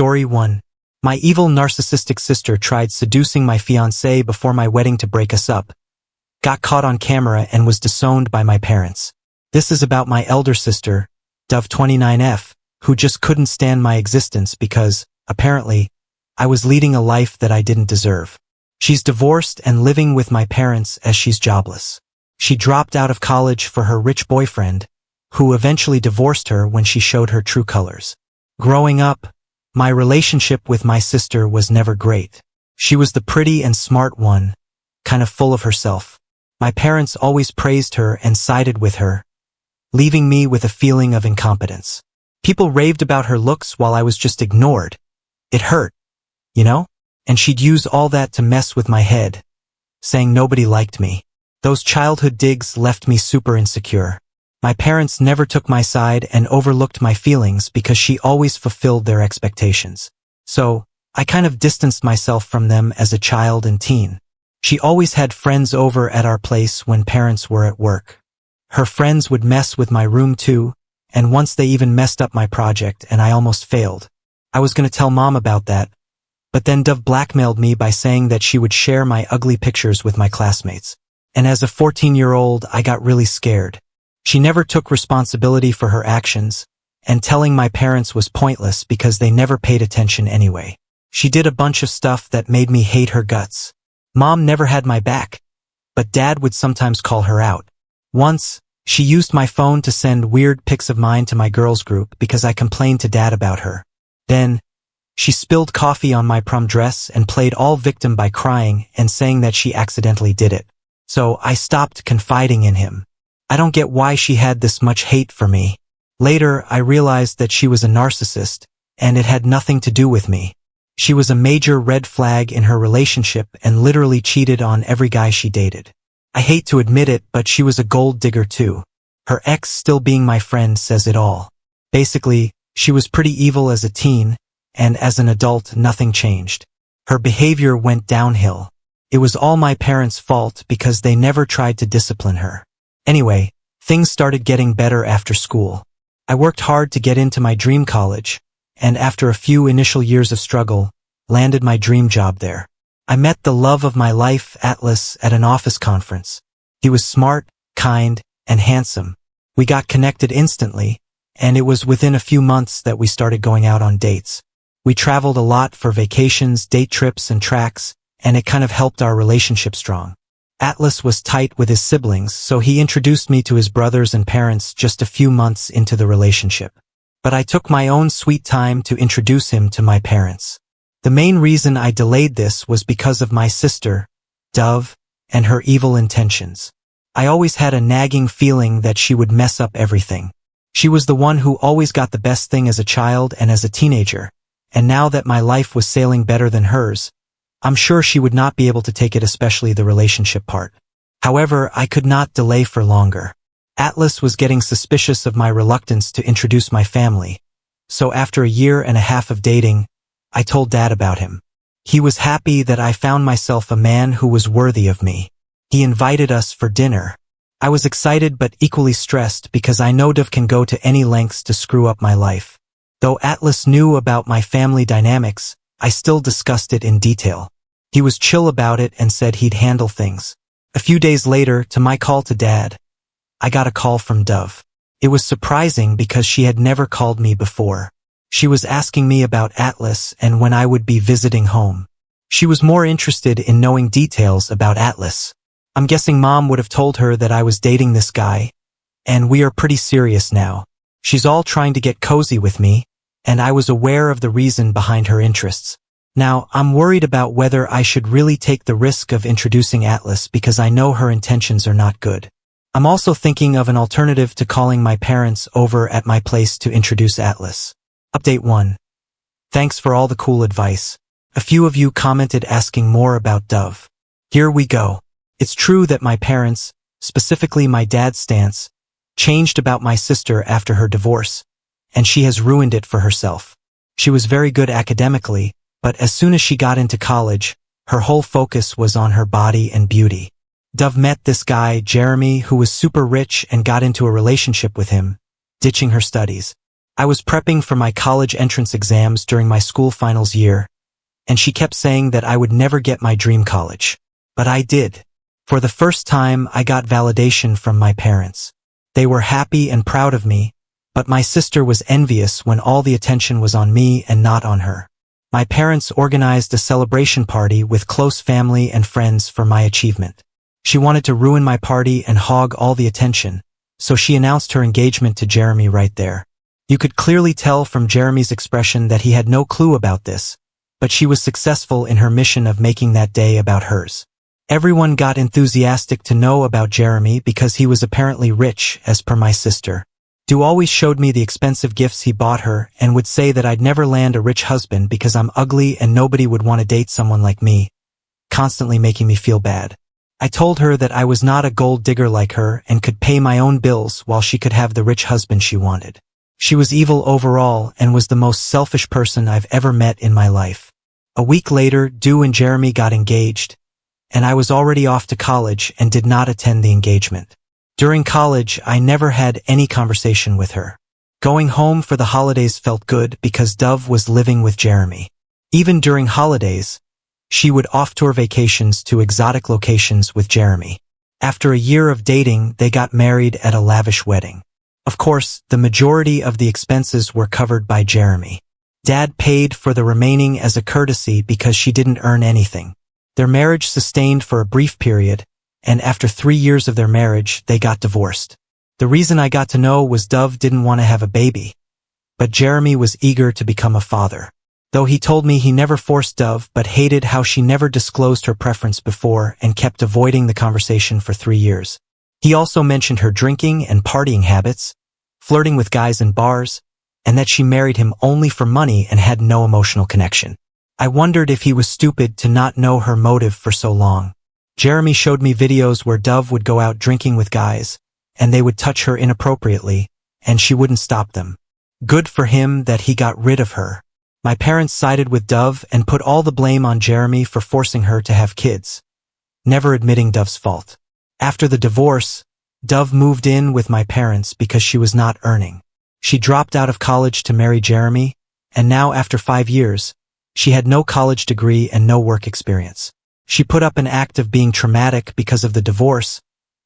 Story 1. My evil narcissistic sister tried seducing my fiancé before my wedding to break us up, got caught on camera and was disowned by my parents. This is about my elder sister, Dove29F, who just couldn't stand my existence because, apparently, I was leading a life that I didn't deserve. She's divorced and living with my parents as she's jobless. She dropped out of college for her rich boyfriend, who eventually divorced her when she showed her true colors. Growing up, my relationship with my sister was never great. She was the pretty and smart one, kind of full of herself. My parents always praised her and sided with her, leaving me with a feeling of incompetence. People raved about her looks while I was just ignored. It hurt, you know? And she'd use all that to mess with my head, saying nobody liked me. Those childhood digs left me super insecure. My parents never took my side and overlooked my feelings because she always fulfilled their expectations. So, I kind of distanced myself from them as a child and teen. She always had friends over at our place when parents were at work. Her friends would mess with my room too, and once they even messed up my project and I almost failed. I was gonna tell Mom about that, but then Dove blackmailed me by saying that she would share my ugly pictures with my classmates. And as a 14-year-old, I got really scared. She never took responsibility for her actions, and telling my parents was pointless because they never paid attention anyway. She did a bunch of stuff that made me hate her guts. Mom never had my back, but Dad would sometimes call her out. Once, she used my phone to send weird pics of mine to my girls group because I complained to Dad about her. Then, she spilled coffee on my prom dress and played all victim by crying and saying that she accidentally did it. So I stopped confiding in him. I don't get why she had this much hate for me. Later, I realized that she was a narcissist, and it had nothing to do with me. She was a major red flag in her relationship and literally cheated on every guy she dated. I hate to admit it, but she was a gold digger too. Her ex still being my friend says it all. Basically, she was pretty evil as a teen, and as an adult nothing changed. Her behavior went downhill. It was all my parents' fault because they never tried to discipline her. Anyway, things started getting better after school. I worked hard to get into my dream college, and after a few initial years of struggle, landed my dream job there. I met the love of my life, Atlas, at an office conference. He was smart, kind, and handsome. We got connected instantly, and it was within a few months that we started going out on dates. We traveled a lot for vacations, date trips, and tracks, and it kind of helped our relationship strong. Atlas was tight with his siblings, so he introduced me to his brothers and parents just a few months into the relationship. But I took my own sweet time to introduce him to my parents. The main reason I delayed this was because of my sister, Dove, and her evil intentions. I always had a nagging feeling that she would mess up everything. She was the one who always got the best thing as a child and as a teenager, and now that my life was sailing better than hers, I'm sure she would not be able to take it, especially the relationship part. However, I could not delay for longer. Atlas was getting suspicious of my reluctance to introduce my family, so after a year and a half of dating, I told Dad about him. He was happy that I found myself a man who was worthy of me. He invited us for dinner. I was excited but equally stressed because I know Dove can go to any lengths to screw up my life. Though Atlas knew about my family dynamics, I still discussed it in detail. He was chill about it and said he'd handle things. A few days later, to my call to Dad, I got a call from Dove. It was surprising because she had never called me before. She was asking me about Atlas and when I would be visiting home. She was more interested in knowing details about Atlas. I'm guessing Mom would have told her that I was dating this guy, and we are pretty serious now. She's all trying to get cozy with me, and I was aware of the reason behind her interests. Now, I'm worried about whether I should really take the risk of introducing Atlas because I know her intentions are not good. I'm also thinking of an alternative to calling my parents over at my place to introduce Atlas. Update 1. Thanks for all the cool advice. A few of you commented asking more about Dove. Here we go. It's true that my parents, specifically my dad's stance, changed about my sister after her divorce, and she has ruined it for herself. She was very good academically, but as soon as she got into college, her whole focus was on her body and beauty. Dove met this guy, Jeremy, who was super rich and got into a relationship with him, ditching her studies. I was prepping for my college entrance exams during my school finals year, and she kept saying that I would never get my dream college. But I did. For the first time, I got validation from my parents. They were happy and proud of me, but my sister was envious when all the attention was on me and not on her. My parents organized a celebration party with close family and friends for my achievement. She wanted to ruin my party and hog all the attention, so she announced her engagement to Jeremy right there. You could clearly tell from Jeremy's expression that he had no clue about this, but she was successful in her mission of making that day about hers. Everyone got enthusiastic to know about Jeremy because he was apparently rich, as per my sister. Du always showed me the expensive gifts he bought her and would say that I'd never land a rich husband because I'm ugly and nobody would want to date someone like me, constantly making me feel bad. I told her that I was not a gold digger like her and could pay my own bills while she could have the rich husband she wanted. She was evil overall and was the most selfish person I've ever met in my life. A week later, Du and Jeremy got engaged, and I was already off to college and did not attend the engagement. During college, I never had any conversation with her. Going home for the holidays felt good because Dove was living with Jeremy. Even during holidays, she would off-tour vacations to exotic locations with Jeremy. After a year of dating, they got married at a lavish wedding. Of course, the majority of the expenses were covered by Jeremy. Dad paid for the remaining as a courtesy because she didn't earn anything. Their marriage sustained for a brief period, and after 3 years of their marriage, they got divorced. The reason I got to know was Dove didn't want to have a baby, but Jeremy was eager to become a father. Though he told me he never forced Dove but hated how she never disclosed her preference before and kept avoiding the conversation for 3 years. He also mentioned her drinking and partying habits, flirting with guys in bars, and that she married him only for money and had no emotional connection. I wondered if he was stupid to not know her motive for so long. Jeremy showed me videos where Dove would go out drinking with guys, and they would touch her inappropriately, and she wouldn't stop them. Good for him that he got rid of her. My parents sided with Dove and put all the blame on Jeremy for forcing her to have kids, never admitting Dove's fault. After the divorce, Dove moved in with my parents because she was not earning. She dropped out of college to marry Jeremy, and now after 5 years, she had no college degree and no work experience. She put up an act of being traumatic because of the divorce,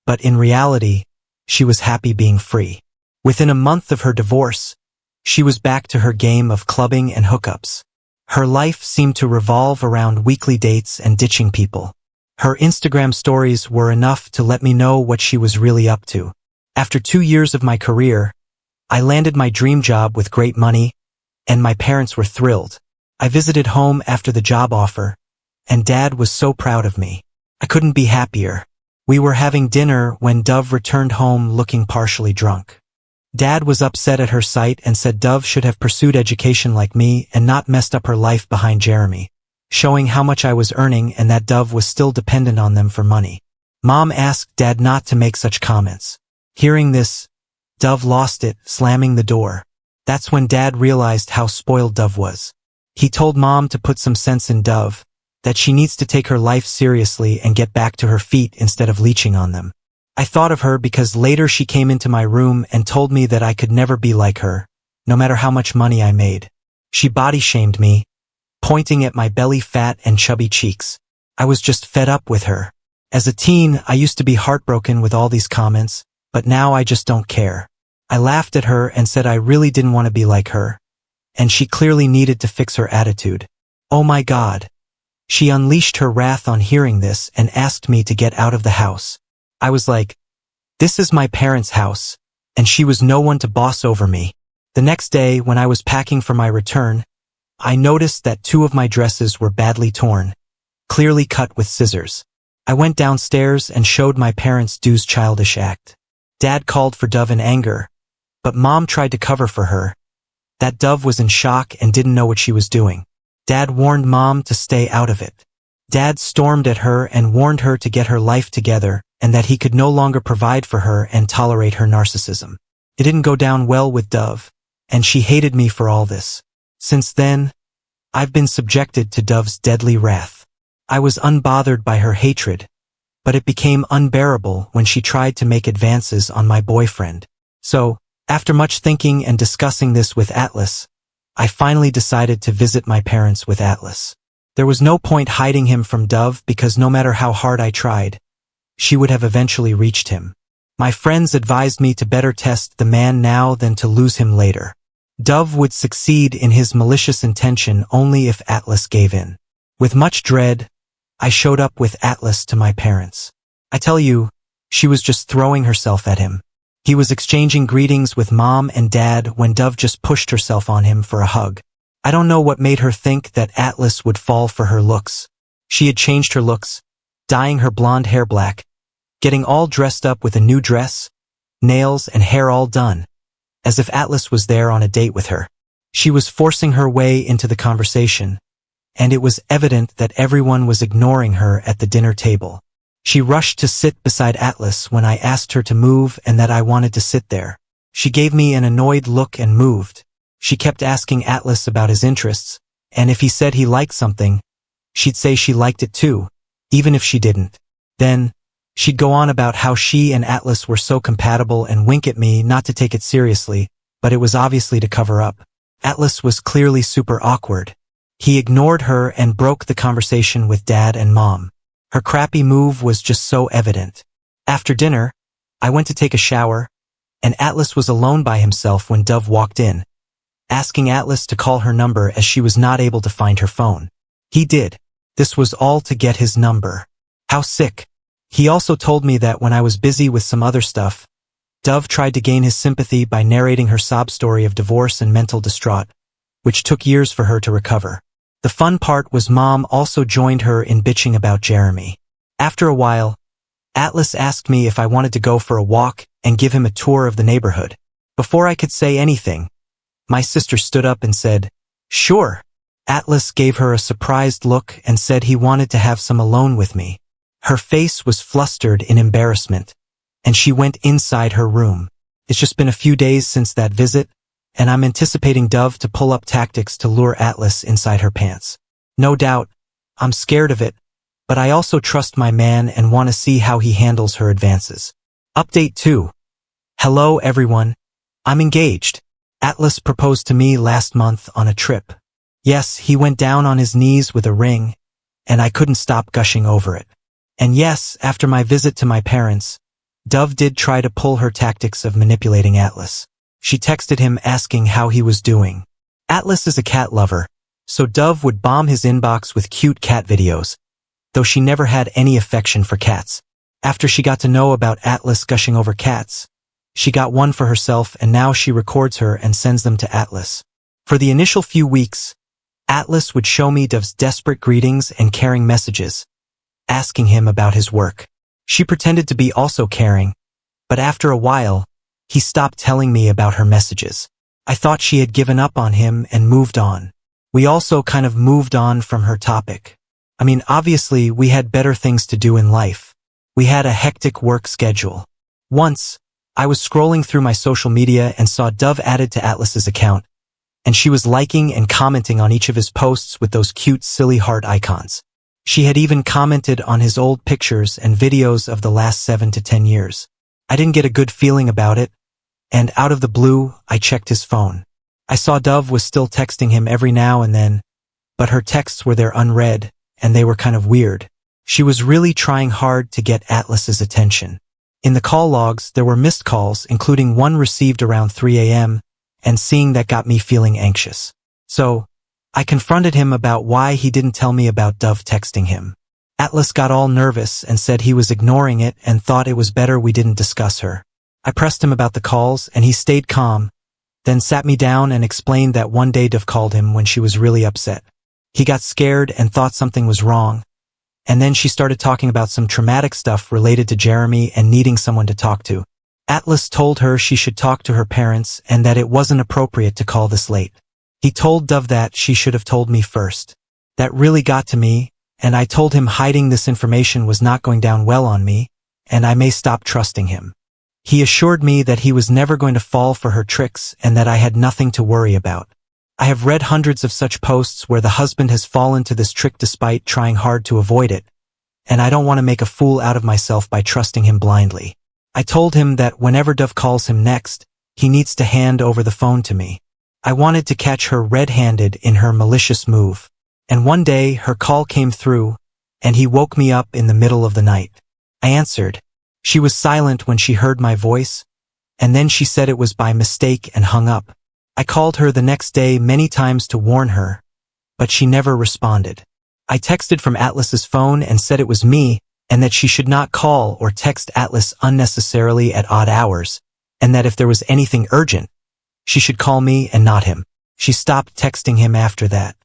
but in reality, she was happy being free. Within a month of her divorce, she was back to her game of clubbing and hookups. Her life seemed to revolve around weekly dates and ditching people. Her Instagram stories were enough to let me know what she was really up to. After 2 years of my career, I landed my dream job with great money, and my parents were thrilled. I visited home after the job offer, and Dad was so proud of me. I couldn't be happier. We were having dinner when Dove returned home looking partially drunk. Dad was upset at her sight and said Dove should have pursued education like me and not messed up her life behind Jeremy, showing how much I was earning and that Dove was still dependent on them for money. Mom asked Dad not to make such comments. Hearing this, Dove lost it, slamming the door. That's when Dad realized how spoiled Dove was. He told Mom to put some sense in Dove, that she needs to take her life seriously and get back to her feet instead of leeching on them. I thought of her because later she came into my room and told me that I could never be like her, no matter how much money I made. She body-shamed me, pointing at my belly fat and chubby cheeks. I was just fed up with her. As a teen, I used to be heartbroken with all these comments, but now I just don't care. I laughed at her and said I really didn't want to be like her, and she clearly needed to fix her attitude. Oh my God. She unleashed her wrath on hearing this and asked me to get out of the house. I was like, this is my parents' house, and she was no one to boss over me. The next day, when I was packing for my return, I noticed that 2 of my dresses were badly torn, clearly cut with scissors. I went downstairs and showed my parents Du's childish act. Dad called for Dove in anger, but Mom tried to cover for her. That Dove was in shock and didn't know what she was doing. Dad warned Mom to stay out of it. Dad stormed at her and warned her to get her life together and that he could no longer provide for her and tolerate her narcissism. It didn't go down well with Dove, and she hated me for all this. Since then, I've been subjected to Dove's deadly wrath. I was unbothered by her hatred, but it became unbearable when she tried to make advances on my boyfriend. So, After much thinking and discussing this with Atlas, I finally decided to visit my parents with Atlas. There was no point hiding him from Dove because no matter how hard I tried, she would have eventually reached him. My friends advised me to better test the man now than to lose him later. Dove would succeed in his malicious intention only if Atlas gave in. With much dread, I showed up with Atlas to my parents. I tell you, she was just throwing herself at him. He was exchanging greetings with Mom and Dad when Dove just pushed herself on him for a hug. I don't know what made her think that Atlas would fall for her looks. She had changed her looks, dyeing her blonde hair black, getting all dressed up with a new dress, nails and hair all done, as if Atlas was there on a date with her. She was forcing her way into the conversation, and it was evident that everyone was ignoring her at the dinner table. She rushed to sit beside Atlas when I asked her to move and that I wanted to sit there. She gave me an annoyed look and moved. She kept asking Atlas about his interests, and if he said he liked something, she'd say she liked it too, even if she didn't. Then, she'd go on about how she and Atlas were so compatible and wink at me not to take it seriously, but it was obviously to cover up. Atlas was clearly super awkward. He ignored her and broke the conversation with Dad and Mom. Her crappy move was just so evident. After dinner, I went to take a shower, and Atlas was alone by himself when Dove walked in, asking Atlas to call her number as she was not able to find her phone. He did. This was all to get his number. How sick. He also told me that when I was busy with some other stuff, Dove tried to gain his sympathy by narrating her sob story of divorce and mental distraught, which took years for her to recover. The fun part was Mom also joined her in bitching about Jeremy. After a while, Atlas asked me if I wanted to go for a walk and give him a tour of the neighborhood. Before I could say anything, my sister stood up and said, "Sure." Atlas gave her a surprised look and said he wanted to have some alone with me. Her face was flustered in embarrassment, and she went inside her room. It's just been a few days since that visit, and I'm anticipating Dove to pull up tactics to lure Atlas inside her pants. No doubt, I'm scared of it, but I also trust my man and want to see how he handles her advances. Update 2. Hello everyone. I'm engaged. Atlas proposed to me last month on a trip. Yes, he went down on his knees with a ring, and I couldn't stop gushing over it. And yes, after my visit to my parents, Dove did try to pull her tactics of manipulating Atlas. She texted him asking how he was doing. Atlas is a cat lover, so Dove would bomb his inbox with cute cat videos, though she never had any affection for cats. After she got to know about Atlas gushing over cats, she got one for herself and now she records her and sends them to Atlas. For the initial few weeks, Atlas would show me Dove's desperate greetings and caring messages, asking him about his work. She pretended to be also caring, but after a while, he stopped telling me about her messages. I thought she had given up on him and moved on. We also kind of moved on from her topic. I mean, obviously, we had better things to do in life. We had a hectic work schedule. Once, I was scrolling through my social media and saw Dove added to Atlas's account, and she was liking and commenting on each of his posts with those cute, silly heart icons. She had even commented on his old pictures and videos of the last 7 to 10 years. I didn't get a good feeling about it, and out of the blue, I checked his phone. I saw Dove was still texting him every now and then, but her texts were there unread, and they were kind of weird. She was really trying hard to get Atlas's attention. In the call logs, there were missed calls, including one received around 3 a.m., and seeing that got me feeling anxious. So, I confronted him about why he didn't tell me about Dove texting him. Atlas got all nervous and said he was ignoring it and thought it was better we didn't discuss her. I pressed him about the calls and he stayed calm, then sat me down and explained that one day Dove called him when she was really upset. He got scared and thought something was wrong, and then she started talking about some traumatic stuff related to Jeremy and needing someone to talk to. Atlas told her she should talk to her parents and that it wasn't appropriate to call this late. He told Dove that she should have told me first. That really got to me, and I told him hiding this information was not going down well on me, and I may stop trusting him. He assured me that he was never going to fall for her tricks and that I had nothing to worry about. I have read hundreds of such posts where the husband has fallen to this trick despite trying hard to avoid it, and I don't want to make a fool out of myself by trusting him blindly. I told him that whenever Dove calls him next, he needs to hand over the phone to me. I wanted to catch her red-handed in her malicious move. And one day, her call came through, and he woke me up in the middle of the night. I answered. She was silent when she heard my voice, and then she said it was by mistake and hung up. I called her the next day many times to warn her, but she never responded. I texted from Atlas's phone and said it was me, and that she should not call or text Atlas unnecessarily at odd hours, and that if there was anything urgent, she should call me and not him. She stopped texting him after that.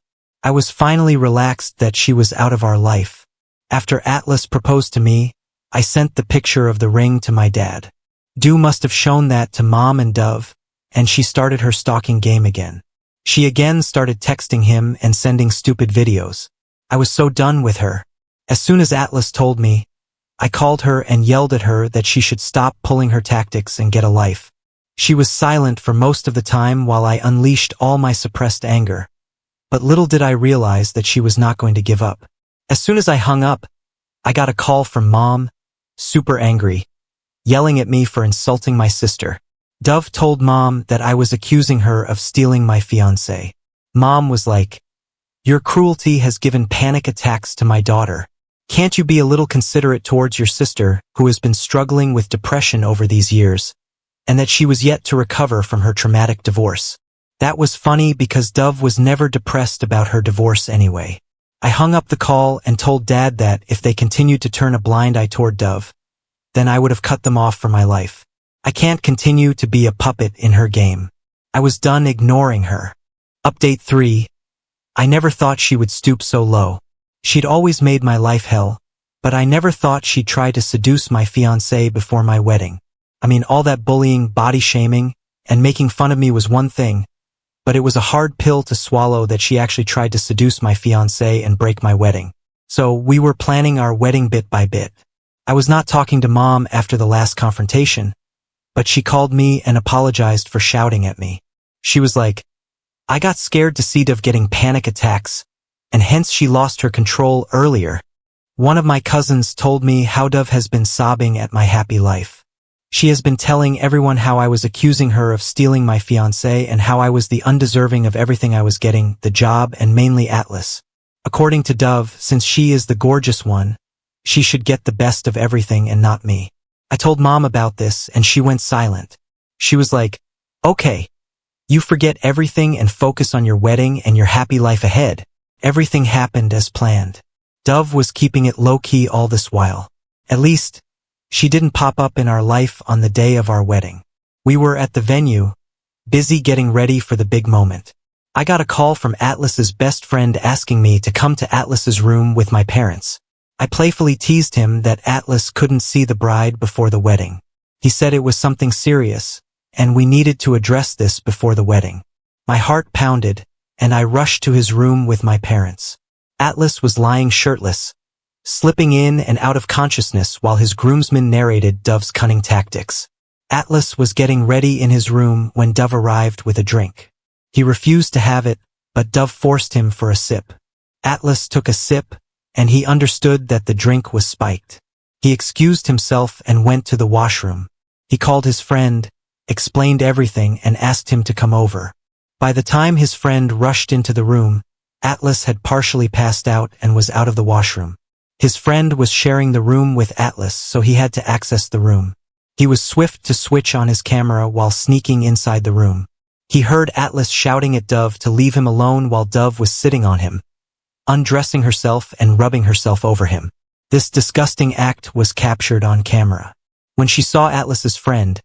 I was finally relaxed that she was out of our life. After Atlas proposed to me, I sent the picture of the ring to my dad. Dew must have shown that to Mom and Dove, and she started her stalking game again. She again started texting him and sending stupid videos. I was so done with her. As soon as Atlas told me, I called her and yelled at her that she should stop pulling her tactics and get a life. She was silent for most of the time while I unleashed all my suppressed anger. But little did I realize that she was not going to give up. As soon as I hung up, I got a call from Mom, super angry, yelling at me for insulting my sister. Dove told Mom that I was accusing her of stealing my fiancé. Mom was like, "Your cruelty has given panic attacks to my daughter. Can't you be a little considerate towards your sister, who has been struggling with depression over these years, and that she was yet to recover from her traumatic divorce?" That was funny because Dove was never depressed about her divorce anyway. I hung up the call and told Dad that if they continued to turn a blind eye toward Dove, then I would have cut them off for my life. I can't continue to be a puppet in her game. I was done ignoring her. Update 3. I never thought she would stoop so low. She'd always made my life hell, but I never thought she'd try to seduce my fiancé before my wedding. I mean, all that bullying, body shaming, and making fun of me was one thing, but it was a hard pill to swallow that she actually tried to seduce my fiancé and break my wedding. So we were planning our wedding bit by bit. I was not talking to Mom after the last confrontation, but she called me and apologized for shouting at me. She was like, "I got scared to see Dove getting panic attacks, and hence she lost her control earlier." One of my cousins told me how Dove has been sobbing at my happy life. She has been telling everyone how I was accusing her of stealing my fiancé and how I was the undeserving of everything I was getting, the job and mainly Atlas. According to Dove, since she is the gorgeous one, she should get the best of everything and not me. I told Mom about this and she went silent. She was like, "Okay, you forget everything and focus on your wedding and your happy life ahead." Everything happened as planned. Dove was keeping it low-key all this while. At least, she didn't pop up in our life on the day of our wedding. We were at the venue, busy getting ready for the big moment. I got a call from Atlas's best friend asking me to come to Atlas's room with my parents. I playfully teased him that Atlas couldn't see the bride before the wedding. He said it was something serious, and we needed to address this before the wedding. My heart pounded, and I rushed to his room with my parents. Atlas was lying shirtless, slipping in and out of consciousness while his groomsmen narrated Dove's cunning tactics. Atlas was getting ready in his room when Dove arrived with a drink. He refused to have it, but Dove forced him for a sip. Atlas took a sip, and he understood that the drink was spiked. He excused himself and went to the washroom. He called his friend, explained everything, and asked him to come over. By the time his friend rushed into the room, Atlas had partially passed out and was out of the washroom. His friend was sharing the room with Atlas, so he had to access the room. He was swift to switch on his camera while sneaking inside the room. He heard Atlas shouting at Dove to leave him alone while Dove was sitting on him, undressing herself and rubbing herself over him. This disgusting act was captured on camera. When she saw Atlas's friend,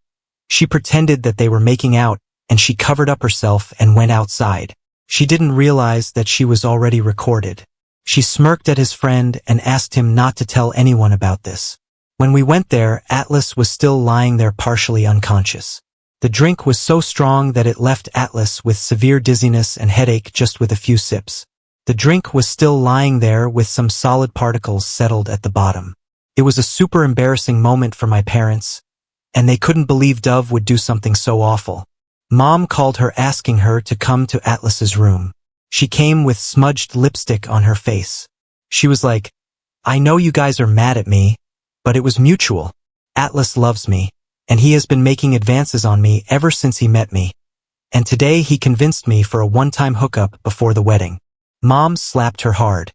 she pretended that they were making out, and she covered up herself and went outside. She didn't realize that she was already recorded. She smirked at his friend and asked him not to tell anyone about this. When we went there, Atlas was still lying there partially unconscious. The drink was so strong that it left Atlas with severe dizziness and headache just with a few sips. The drink was still lying there with some solid particles settled at the bottom. It was a super embarrassing moment for my parents, and they couldn't believe Dove would do something so awful. Mom called her asking her to come to Atlas's room. She came with smudged lipstick on her face. She was like, "I know you guys are mad at me, but it was mutual. Atlas loves me. and he has been making advances on me ever since he met me. And today he convinced me for a one-time hookup before the wedding. Mom slapped her hard,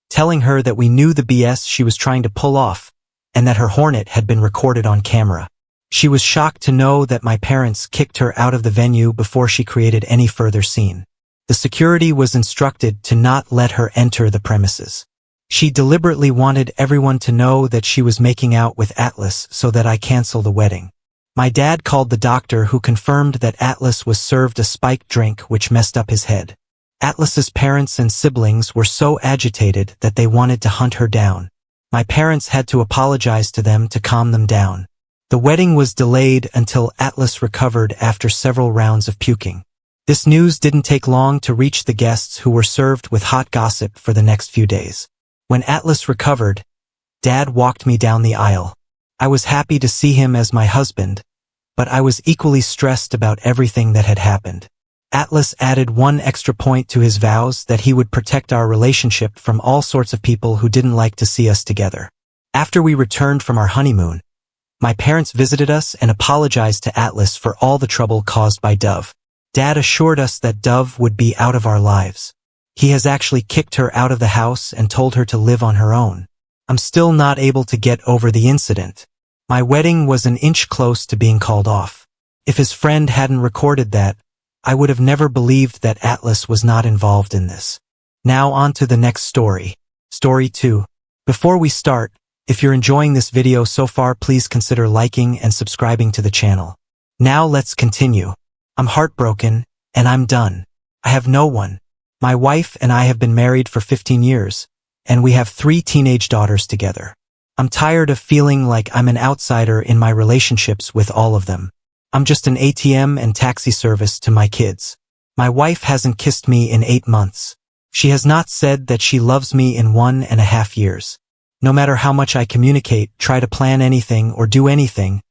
telling her that we knew the BS she was trying to pull off, and that her hornet had been recorded on camera. She was shocked to know that my parents kicked her out of the venue before she created any further scene. The security was instructed to not let her enter the premises. She deliberately wanted everyone to know that she was making out with Atlas so that I cancel the wedding. My dad called the doctor, who confirmed that Atlas was served a spiked drink which messed up his head. Atlas's parents and siblings were so agitated that they wanted to hunt her down. My parents had to apologize to them to calm them down. The wedding was delayed until Atlas recovered after several rounds of puking. This news didn't take long to reach the guests, who were served with hot gossip for the next few days. When Atlas recovered, Dad walked me down the aisle. I was happy to see him as my husband, but I was equally stressed about everything that had happened. Atlas added one extra point to his vows that he would protect our relationship from all sorts of people who didn't like to see us together. After we returned from our honeymoon, my parents visited us and apologized to Atlas for all the trouble caused by Dove. Dad assured us that Dove would be out of our lives. He has actually kicked her out of the house and told her to live on her own. I'm still not able to get over the incident. My wedding was an inch close to being called off. If his friend hadn't recorded that, I would have never believed that Atlas was not involved in this. Now on to the next story. Story 2. Before we start, if you're enjoying this video so far, please consider liking and subscribing to the channel. Now let's continue. I'm heartbroken, and I'm done. I have no one. My wife and I have been married for 15 years, and we have 3 teenage daughters together. I'm tired of feeling like I'm an outsider in my relationships with all of them. I'm just an ATM and taxi service to my kids. My wife hasn't kissed me in 8 months. She has not said that she loves me in 1.5 years. No matter how much I communicate, try to plan anything or do anything,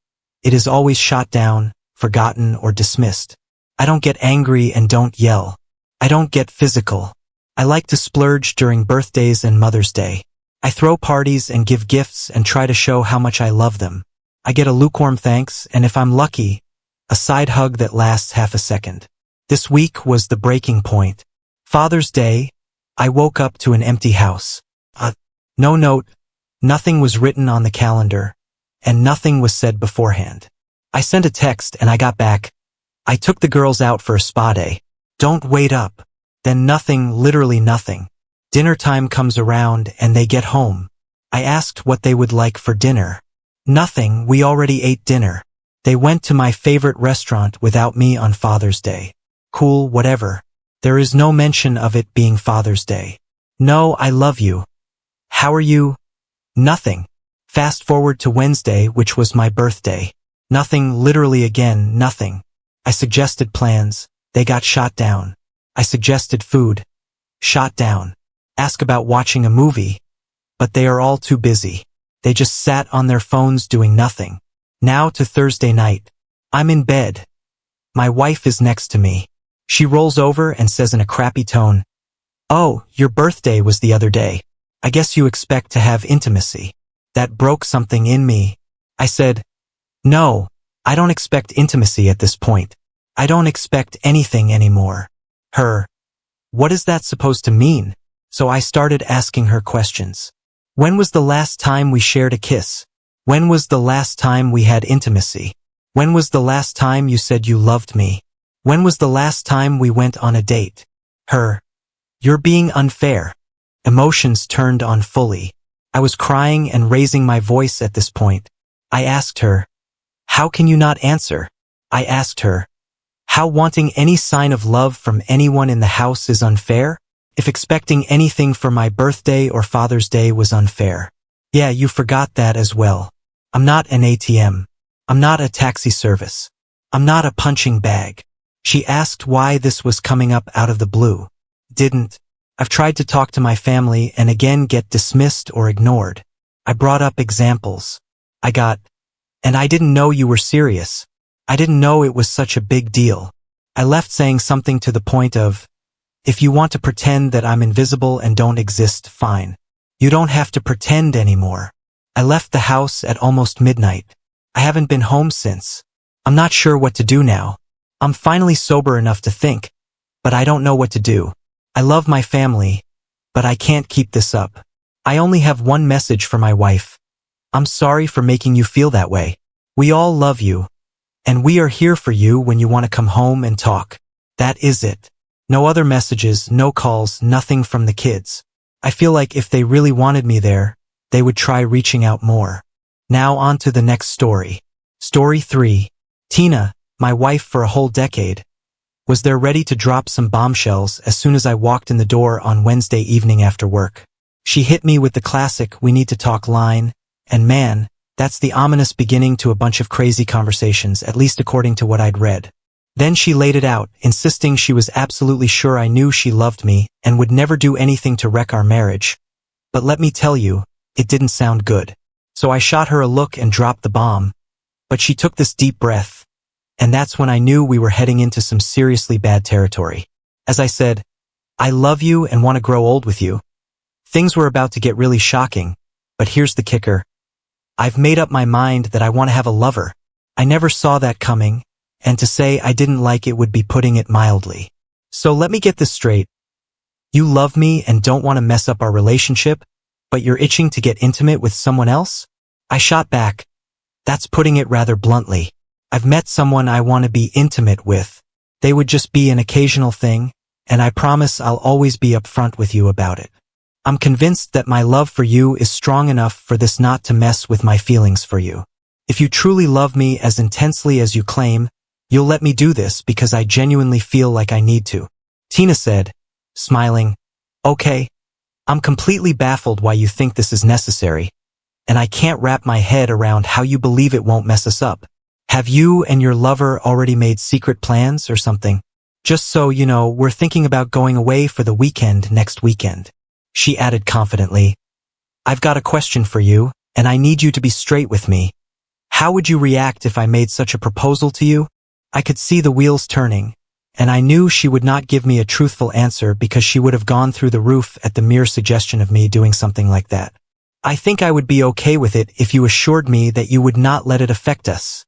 it is always shot down, forgotten, or dismissed. I don't get angry and don't yell. I don't get physical. I like to splurge during birthdays and Mother's Day. I throw parties and give gifts and try to show how much I love them. I get a lukewarm thanks, and if I'm lucky, a side hug that lasts half a second. This week was the breaking point. Father's Day, I woke up to an empty house. No note, nothing was written on the calendar, and nothing was said beforehand. I sent a text and I got back, I took the girls out for a spa day. Don't wait up. Then nothing, literally nothing. Dinner time comes around and they get home. I asked what they would like for dinner. Nothing, we already ate dinner. They went to my favorite restaurant without me on Father's Day. Cool, whatever. There is no mention of it being Father's Day. No, I love you. How are you? Nothing. Fast forward to Wednesday, which was my birthday. Nothing, literally again, nothing. I suggested plans. They got shot down. I suggested food. Shot down. Ask about watching a movie. But they are all too busy. They just sat on their phones doing nothing. Now to Thursday night. I'm in bed. My wife is next to me. She rolls over and says in a crappy tone, "Oh, your birthday was the other day. I guess you expect to have intimacy." That broke something in me. I said, "No, I don't expect intimacy at this point. I don't expect anything anymore." Her, "What is that supposed to mean?" So I started asking her questions. When was the last time we shared a kiss? When was the last time we had intimacy? When was the last time you said you loved me? When was the last time we went on a date? Her, "You're being unfair." Emotions turned on fully. I was crying and raising my voice at this point. I asked her, "How can you not answer?" I asked her, "How wanting any sign of love from anyone in the house is unfair? If expecting anything for my birthday or Father's Day was unfair." Yeah, you forgot that as well. I'm not an ATM. I'm not a taxi service. I'm not a punching bag. She asked why this was coming up out of the blue. Didn't. I've tried to talk to my family and again get dismissed or ignored. I brought up examples. I got, "And I didn't know you were serious. I didn't know it was such a big deal." I left saying something to the point of, "If you want to pretend that I'm invisible and don't exist, fine. You don't have to pretend anymore." I left the house at almost midnight. I haven't been home since. I'm not sure what to do now. I'm finally sober enough to think, but I don't know what to do. I love my family, but I can't keep this up. I only have one message for my wife. I'm sorry for making you feel that way. We all love you, and we are here for you when you want to come home and talk. That is it. No other messages, no calls, nothing from the kids. I feel like if they really wanted me there, they would try reaching out more. Now on to the next story. Story 3. Tina, my wife for a whole decade, was there ready to drop some bombshells as soon as I walked in the door on Wednesday evening after work. She hit me with the classic "we need to talk" line, and man, that's the ominous beginning to a bunch of crazy conversations, at least according to what I'd read. Then she laid it out, insisting she was absolutely sure I knew she loved me and would never do anything to wreck our marriage. But let me tell you, it didn't sound good. So I shot her a look and dropped the bomb. But she took this deep breath, and that's when I knew we were heading into some seriously bad territory. As I said, I love you and want to grow old with you. Things were about to get really shocking, but here's the kicker. I've made up my mind that I want to have a lover. I never saw that coming, and to say I didn't like it would be putting it mildly. So let me get this straight. You love me and don't want to mess up our relationship, but you're itching to get intimate with someone else? I shot back. That's putting it rather bluntly. I've met someone I want to be intimate with. They would just be an occasional thing, and I promise I'll always be upfront with you about it. I'm convinced that my love for you is strong enough for this not to mess with my feelings for you. If you truly love me as intensely as you claim, you'll let me do this because I genuinely feel like I need to. Tina said, smiling, okay. I'm completely baffled why you think this is necessary, and I can't wrap my head around how you believe it won't mess us up. Have you and your lover already made secret plans or something? Just so you know, we're thinking about going away for the weekend next weekend. She added confidently, I've got a question for you, and I need you to be straight with me. How would you react if I made such a proposal to you? I could see the wheels turning, and I knew she would not give me a truthful answer because she would have gone through the roof at the mere suggestion of me doing something like that. I think I would be okay with it if you assured me that you would not let it affect us,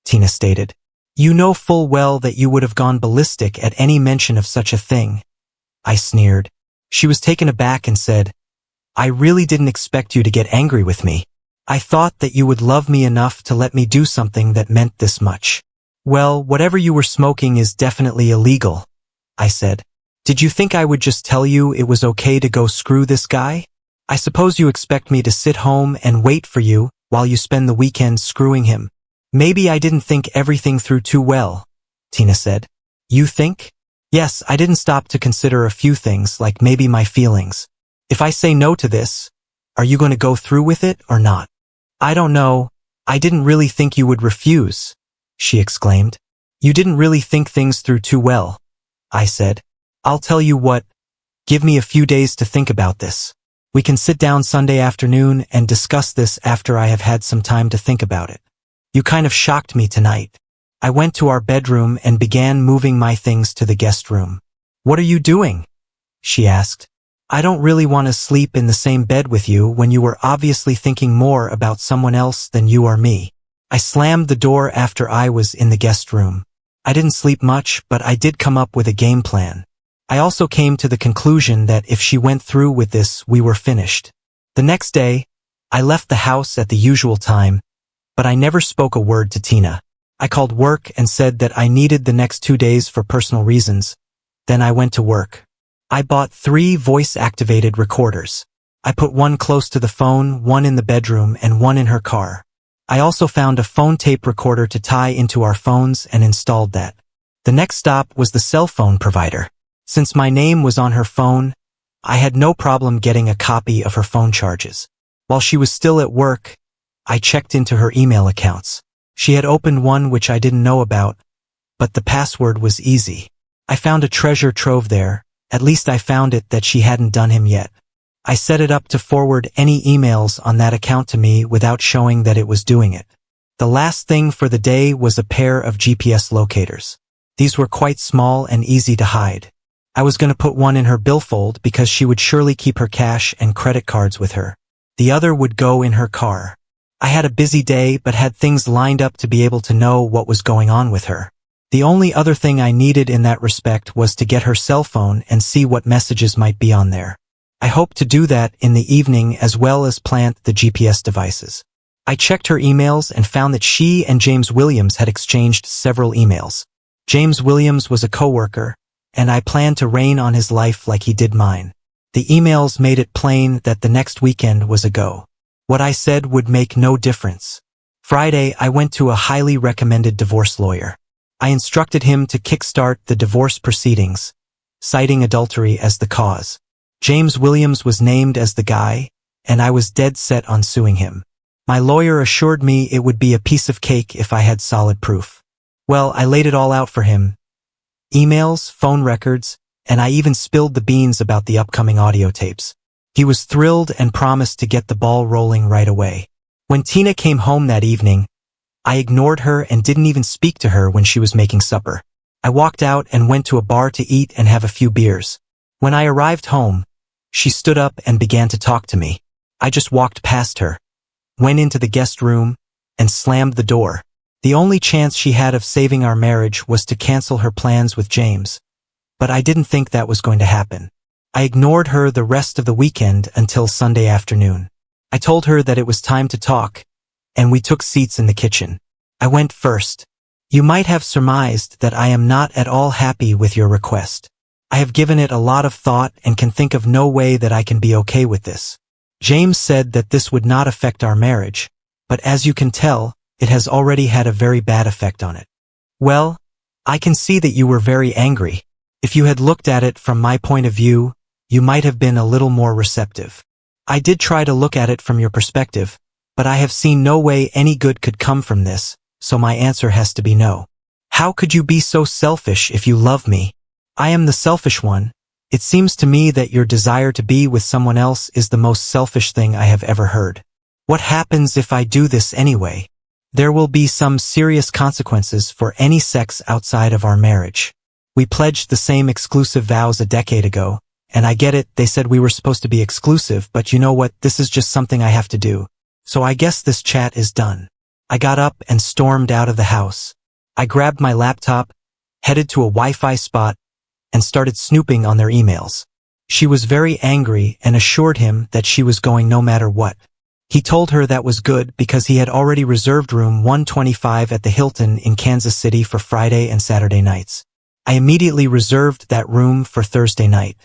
Tina stated. You know full well that you would have gone ballistic at any mention of such a thing. I sneered. She was taken aback and said, I really didn't expect you to get angry with me. I thought that you would love me enough to let me do something that meant this much. Well, whatever you were smoking is definitely illegal, I said. Did you think I would just tell you it was okay to go screw this guy? I suppose you expect me to sit home and wait for you while you spend the weekend screwing him. Maybe I didn't think everything through too well, Tina said. You think? Yes, I didn't stop to consider a few things, like maybe my feelings. If I say no to this, are you going to go through with it or not? I don't know. I didn't really think you would refuse, she exclaimed. You didn't really think things through too well, I said. I'll tell you what, give me a few days to think about this. We can sit down Sunday afternoon and discuss this after I have had some time to think about it. You kind of shocked me tonight. I went to our bedroom and began moving my things to the guest room. What are you doing? She asked. I don't really want to sleep in the same bed with you when you were obviously thinking more about someone else than you are me. I slammed the door after I was in the guest room. I didn't sleep much, but I did come up with a game plan. I also came to the conclusion that if she went through with this, we were finished. The next day, I left the house at the usual time, but I never spoke a word to Tina. I called work and said that I needed the next 2 days for personal reasons. Then I went to work. I bought 3 voice-activated recorders. I put one close to the phone, one in the bedroom, and one in her car. I also found a phone tape recorder to tie into our phones and installed that. The next stop was the cell phone provider. Since my name was on her phone, I had no problem getting a copy of her phone charges. While she was still at work, I checked into her email accounts. She had opened one which I didn't know about, but the password was easy. I found a treasure trove there. At least I found it that she hadn't done him yet. I set it up to forward any emails on that account to me without showing that it was doing it. The last thing for the day was a pair of GPS locators. These were quite small and easy to hide. I was going to put one in her billfold because she would surely keep her cash and credit cards with her. The other would go in her car. I had a busy day but had things lined up to be able to know what was going on with her. The only other thing I needed in that respect was to get her cell phone and see what messages might be on there. I hoped to do that in the evening as well as plant the GPS devices. I checked her emails and found that she and James Williams had exchanged several emails. James Williams was a coworker, and I planned to rain on his life like he did mine. The emails made it plain that the next weekend was a go. What I said would make no difference. Friday, I went to a highly recommended divorce lawyer. I instructed him to kickstart the divorce proceedings, citing adultery as the cause. James Williams was named as the guy, and I was dead set on suing him. My lawyer assured me it would be a piece of cake if I had solid proof. Well, I laid it all out for him. Emails, phone records, and I even spilled the beans about the upcoming audio tapes. He was thrilled and promised to get the ball rolling right away. When Tina came home that evening, I ignored her and didn't even speak to her when she was making supper. I walked out and went to a bar to eat and have a few beers. When I arrived home, she stood up and began to talk to me. I just walked past her, went into the guest room, and slammed the door. The only chance she had of saving our marriage was to cancel her plans with James. But I didn't think that was going to happen. I ignored her the rest of the weekend until Sunday afternoon. I told her that it was time to talk, and we took seats in the kitchen. I went first. You might have surmised that I am not at all happy with your request. I have given it a lot of thought and can think of no way that I can be okay with this. James said that this would not affect our marriage, but as you can tell, it has already had a very bad effect on it. Well, I can see that you were very angry. If you had looked at it from my point of view, you might have been a little more receptive. I did try to look at it from your perspective, but I have seen no way any good could come from this, so my answer has to be no. How could you be so selfish if you love me? I am the selfish one. It seems to me that your desire to be with someone else is the most selfish thing I have ever heard. What happens if I do this anyway? There will be some serious consequences for any sex outside of our marriage. We pledged the same exclusive vows a decade ago, and I get it, they said we were supposed to be exclusive, but you know what, this is just something I have to do. So I guess this chat is done. I got up and stormed out of the house. I grabbed my laptop, headed to a Wi-Fi spot, and started snooping on their emails. She was very angry and assured him that she was going no matter what. He told her that was good because he had already reserved room 125 at the Hilton in Kansas City for Friday and Saturday nights. I immediately reserved that room for Thursday night.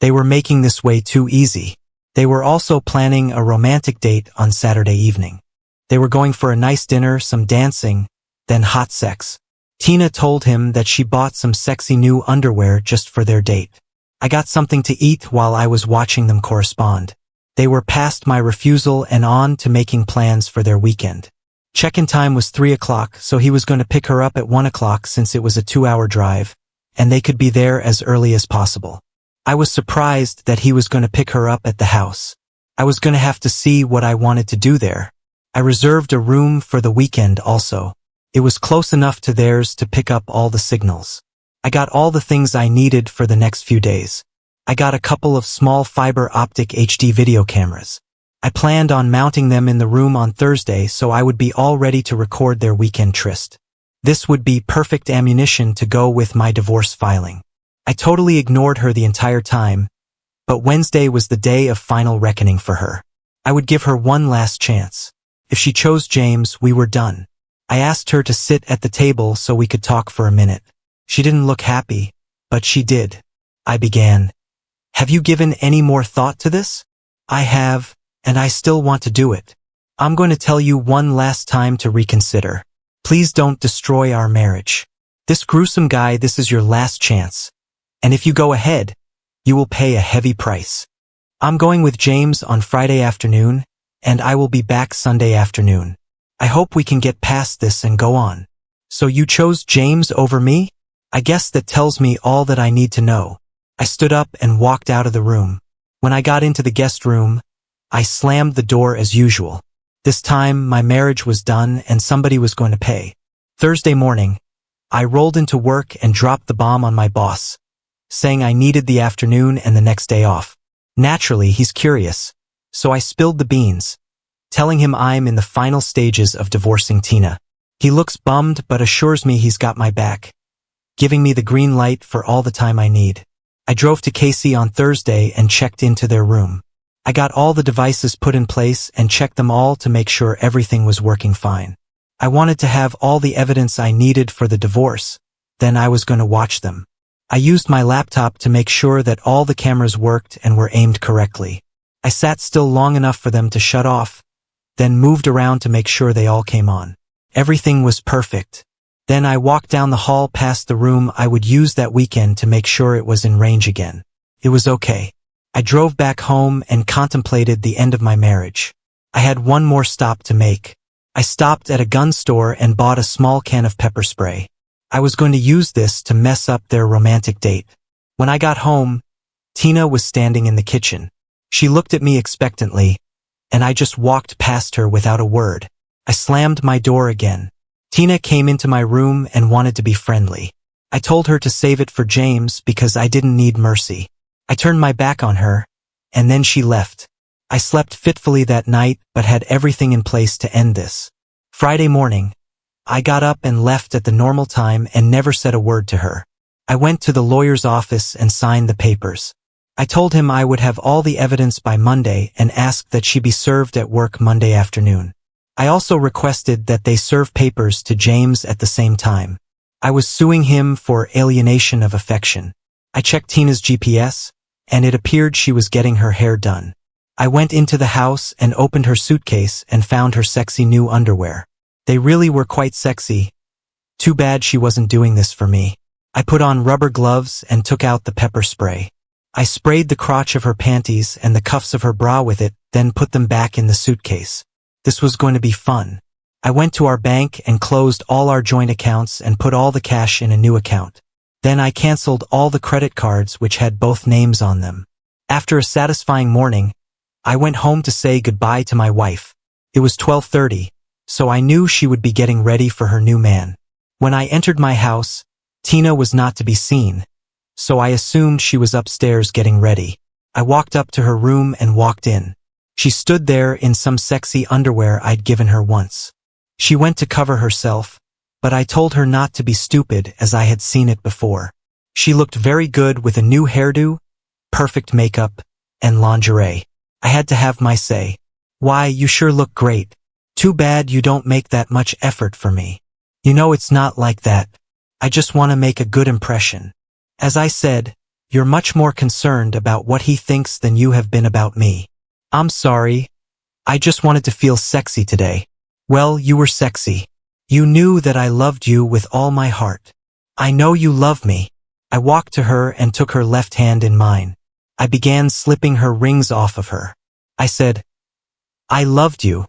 They were making this way too easy. They were also planning a romantic date on Saturday evening. They were going for a nice dinner, some dancing, then hot sex. Tina told him that she bought some sexy new underwear just for their date. I got something to eat while I was watching them correspond. They were past my refusal and on to making plans for their weekend. Check-in time was 3 o'clock, so he was going to pick her up at 1 o'clock since it was a 2-hour drive, and they could be there as early as possible. I was surprised that he was going to pick her up at the house. I was going to have to see what I wanted to do there. I reserved a room for the weekend also. It was close enough to theirs to pick up all the signals. I got all the things I needed for the next few days. I got a couple of small fiber optic HD video cameras. I planned on mounting them in the room on Thursday so I would be all ready to record their weekend tryst. This would be perfect ammunition to go with my divorce filing. I totally ignored her the entire time, but Wednesday was the day of final reckoning for her. I would give her one last chance. If she chose James, we were done. I asked her to sit at the table so we could talk for a minute. She didn't look happy, but she did. I began. Have you given any more thought to this? I have, and I still want to do it. I'm going to tell you one last time to reconsider. Please don't destroy our marriage. This gruesome guy, this is your last chance. And if you go ahead, you will pay a heavy price. I'm going with James on Friday afternoon, and I will be back Sunday afternoon. I hope we can get past this and go on. So you chose James over me? I guess that tells me all that I need to know. I stood up and walked out of the room. When I got into the guest room, I slammed the door as usual. This time, my marriage was done and somebody was going to pay. Thursday morning, I rolled into work and dropped the bomb on my boss, saying I needed the afternoon and the next day off. Naturally, he's curious, so I spilled the beans. telling him I'm in the final stages of divorcing Tina. He looks bummed but assures me he's got my back, giving me the green light for all the time I need. I drove to Casey on Thursday and checked into their room. I got all the devices put in place and checked them all to make sure everything was working fine. I wanted to have all the evidence I needed for the divorce, then I was going to watch them. I used my laptop to make sure that all the cameras worked and were aimed correctly. I sat still long enough for them to shut off, then moved around to make sure they all came on. Everything was perfect. Then I walked down the hall past the room I would use that weekend to make sure it was in range again. It was okay. I drove back home and contemplated the end of my marriage. I had one more stop to make. I stopped at a gun store and bought a small can of pepper spray. I was going to use this to mess up their romantic date. When I got home, Tina was standing in the kitchen. She looked at me expectantly, and I just walked past her without a word. I slammed my door again. Tina came into my room and wanted to be friendly. I told her to save it for James because I didn't need mercy. I turned my back on her, and then she left. I slept fitfully that night but had everything in place to end this. Friday morning, I got up and left at the normal time and never said a word to her. I went to the lawyer's office and signed the papers. I told him I would have all the evidence by Monday and asked that she be served at work Monday afternoon. I also requested that they serve papers to James at the same time. I was suing him for alienation of affection. I checked Tina's GPS, and it appeared she was getting her hair done. I went into the house and opened her suitcase and found her sexy new underwear. They really were quite sexy. Too bad she wasn't doing this for me. I put on rubber gloves and took out the pepper spray. I sprayed the crotch of her panties and the cuffs of her bra with it, then put them back in the suitcase. This was going to be fun. I went to our bank and closed all our joint accounts and put all the cash in a new account. Then I canceled all the credit cards which had both names on them. After a satisfying morning, I went home to say goodbye to my wife. It was 12:30, so I knew she would be getting ready for her new man. When I entered my house, Tina was not to be seen, so I assumed she was upstairs getting ready. I walked up to her room and walked in. She stood there in some sexy underwear I'd given her once. She went to cover herself, but I told her not to be stupid as I had seen it before. She looked very good with a new hairdo, perfect makeup, and lingerie. I had to have my say. Why, you sure look great. Too bad you don't make that much effort for me. You know it's not like that. I just want to make a good impression. As I said, you're much more concerned about what he thinks than you have been about me. I'm sorry. I just wanted to feel sexy today. Well, you were sexy. You knew that I loved you with all my heart. I know you love me. I walked to her and took her left hand in mine. I began slipping her rings off of her. I said, I loved you,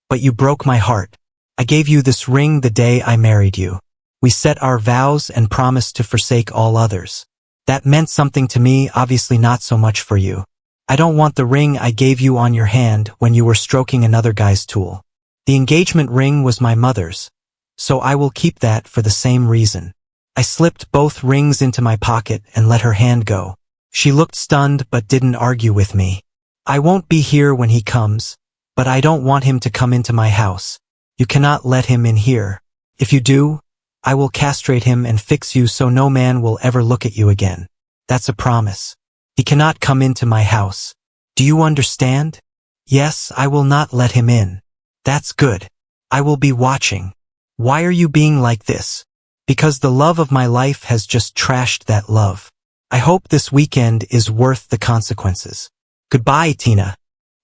but you broke my heart. I gave you this ring the day I married you. We set our vows and promised to forsake all others. That meant something to me, obviously not so much for you. I don't want the ring I gave you on your hand when you were stroking another guy's tool. The engagement ring was my mother's, so I will keep that for the same reason. I slipped both rings into my pocket and let her hand go. She looked stunned but didn't argue with me. I won't be here when he comes, but I don't want him to come into my house. You cannot let him in here. If you do, I will castrate him and fix you so no man will ever look at you again. That's a promise. He cannot come into my house. Do you understand? Yes, I will not let him in. That's good. I will be watching. Why are you being like this? Because the love of my life has just trashed that love. I hope this weekend is worth the consequences. Goodbye, Tina.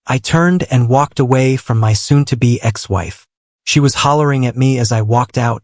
I turned and walked away from my soon-to-be ex-wife. She was hollering at me as I walked out,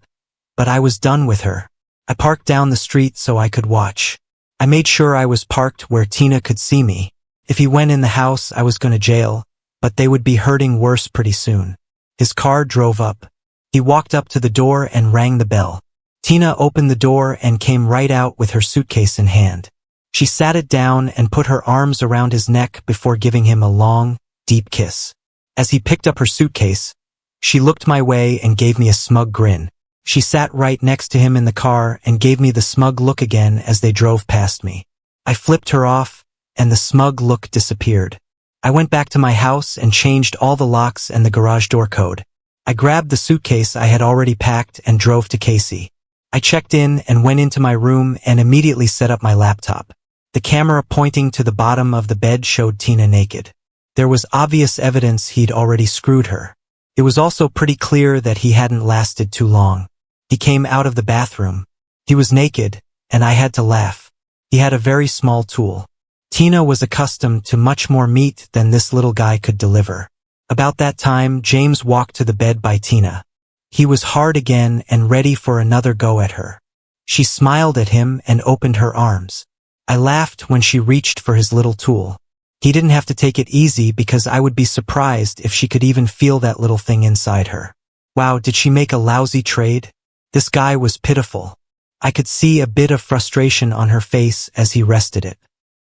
but I was done with her. I parked down the street so I could watch. I made sure I was parked where Tina could see me. If he went in the house, I was going to jail, but they would be hurting worse pretty soon. His car drove up. He walked up to the door and rang the bell. Tina opened the door and came right out with her suitcase in hand. She sat it down and put her arms around his neck before giving him a long, deep kiss. As he picked up her suitcase, she looked my way and gave me a smug grin. She sat right next to him in the car and gave me the smug look again as they drove past me. I flipped her off, and the smug look disappeared. I went back to my house and changed all the locks and the garage door code. I grabbed the suitcase I had already packed and drove to Casey. I checked in and went into my room and immediately set up my laptop. The camera pointing to the bottom of the bed showed Tina naked. There was obvious evidence he'd already screwed her. It was also pretty clear that he hadn't lasted too long. He came out of the bathroom. He was naked, and I had to laugh. He had a very small tool. Tina was accustomed to much more meat than this little guy could deliver. About that time, James walked to the bed by Tina. He was hard again and ready for another go at her. She smiled at him and opened her arms. I laughed when she reached for his little tool. He didn't have to take it easy because I would be surprised if she could even feel that little thing inside her. Wow, did she make a lousy trade? This guy was pitiful. I could see a bit of frustration on her face as he rested it.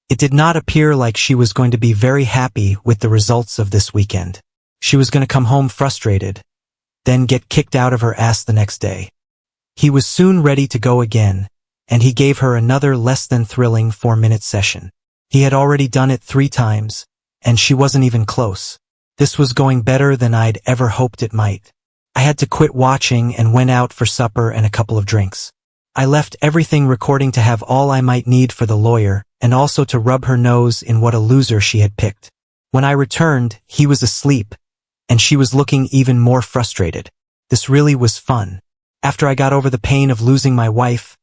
It did not appear like she was going to be very happy with the results of this weekend. She was going to come home frustrated, then get kicked out of her ass the next day. He was soon ready to go again, and he gave her another less than thrilling 4-minute session. He had already done it 3 times, and she wasn't even close. This was going better than I'd ever hoped it might. I had to quit watching and went out for supper and a couple of drinks. I left everything recording to have all I might need for the lawyer, and also to rub her nose in what a loser she had picked. When I returned, he was asleep, and she was looking even more frustrated. This really was fun. After I got over the pain of losing my wife,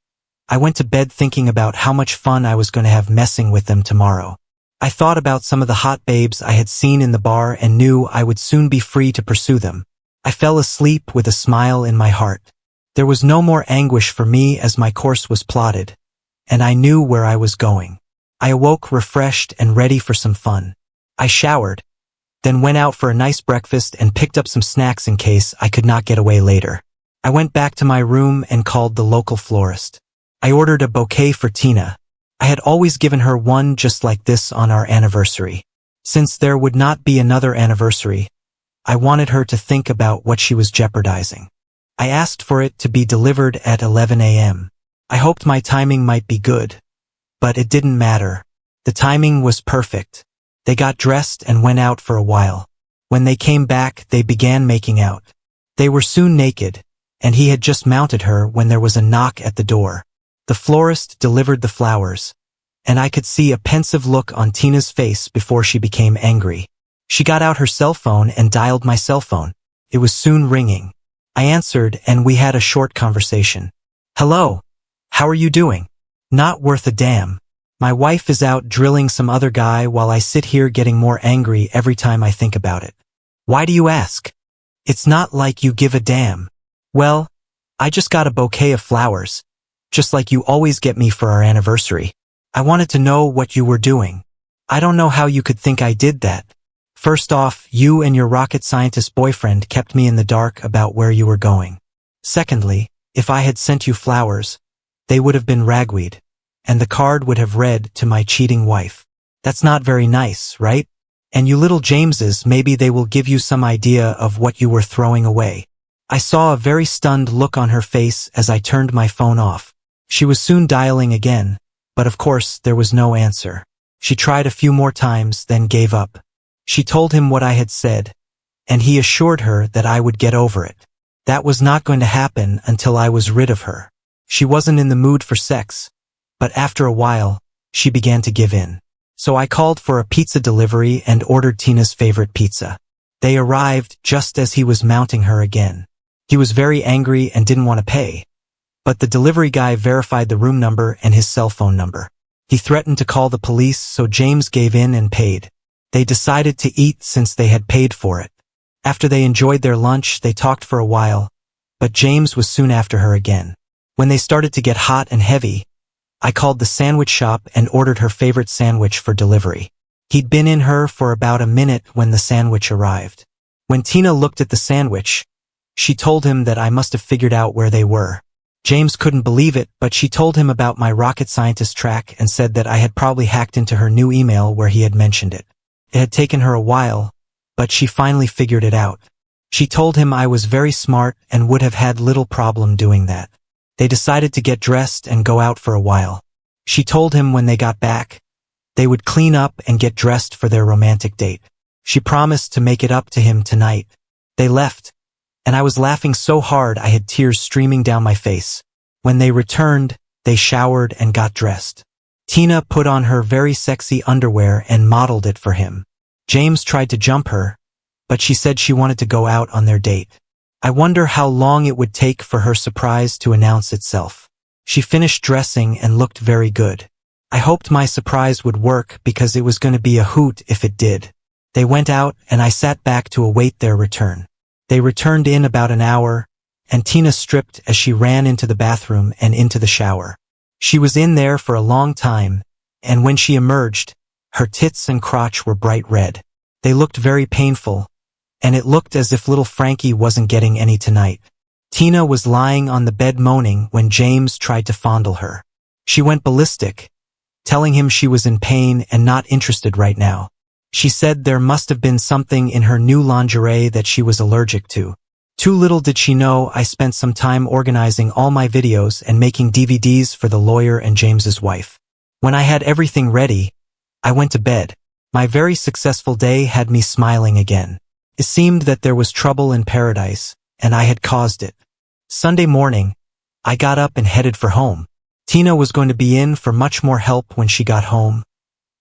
I went to bed thinking about how much fun I was going to have messing with them tomorrow. I thought about some of the hot babes I had seen in the bar and knew I would soon be free to pursue them. I fell asleep with a smile in my heart. There was no more anguish for me as my course was plotted, and I knew where I was going. I awoke refreshed and ready for some fun. I showered, then went out for a nice breakfast and picked up some snacks in case I could not get away later. I went back to my room and called the local florist. I ordered a bouquet for Tina. I had always given her one just like this on our anniversary. Since there would not be another anniversary, I wanted her to think about what she was jeopardizing. I asked for it to be delivered at 11 a.m. I hoped my timing might be good, but it didn't matter. The timing was perfect. They got dressed and went out for a while. When they came back, they began making out. They were soon naked, and he had just mounted her when there was a knock at the door. The florist delivered the flowers, and I could see a pensive look on Tina's face before she became angry. She got out her cell phone and dialed my cell phone. It was soon ringing. I answered and we had a short conversation. Hello. How are you doing? Not worth a damn. My wife is out drilling some other guy while I sit here getting more angry every time I think about it. Why do you ask? It's not like you give a damn. Well, I just got a bouquet of flowers, just like you always get me for our anniversary. I wanted to know what you were doing. I don't know how you could think I did that. First off, you and your rocket scientist boyfriend kept me in the dark about where you were going. Secondly, if I had sent you flowers, they would have been ragweed, and the card would have read to my cheating wife. That's not very nice, right? And you little Jameses, maybe they will give you some idea of what you were throwing away. I saw a very stunned look on her face as I turned my phone off. She was soon dialing again, but of course there was no answer. She tried a few more times, then gave up. She told him what I had said, and he assured her that I would get over it. That was not going to happen until I was rid of her. She wasn't in the mood for sex, but after a while, she began to give in. So I called for a pizza delivery and ordered Tina's favorite pizza. They arrived just as he was mounting her again. He was very angry and didn't want to pay, but the delivery guy verified the room number and his cell phone number. He threatened to call the police, so James gave in and paid. They decided to eat since they had paid for it. After they enjoyed their lunch, they talked for a while, but James was soon after her again. When they started to get hot and heavy, I called the sandwich shop and ordered her favorite sandwich for delivery. He'd been in her for about a minute when the sandwich arrived. When Tina looked at the sandwich, she told him that I must have figured out where they were. James couldn't believe it, but she told him about my rocket scientist track and said that I had probably hacked into her new email where he had mentioned it. It had taken her a while, but she finally figured it out. She told him I was very smart and would have had little problem doing that. They decided to get dressed and go out for a while. She told him when they got back, They would clean up and get dressed for their romantic date. She promised to make it up to him tonight. They left, and I was laughing so hard I had tears streaming down my face. When they returned, they showered and got dressed. Tina put on her very sexy underwear and modeled it for him. James tried to jump her, but she said she wanted to go out on their date. I wonder how long it would take for her surprise to announce itself. She finished dressing and looked very good. I hoped my surprise would work because it was going to be a hoot if it did. They went out and I sat back to await their return. They returned in about an hour, and Tina stripped as she ran into the bathroom and into the shower. She was in there for a long time, and when she emerged, her tits and crotch were bright red. They looked very painful, and it looked as if little Frankie wasn't getting any tonight. Tina was lying on the bed moaning when James tried to fondle her. She went ballistic, telling him she was in pain and not interested right now. She said there must have been something in her new lingerie that she was allergic to. Too little did she know I spent some time organizing all my videos and making DVDs for the lawyer and James's wife. When I had everything ready, I went to bed. My very successful day had me smiling again. It seemed that there was trouble in paradise, and I had caused it. Sunday morning, I got up and headed for home. Tina was going to be in for much more help when she got home.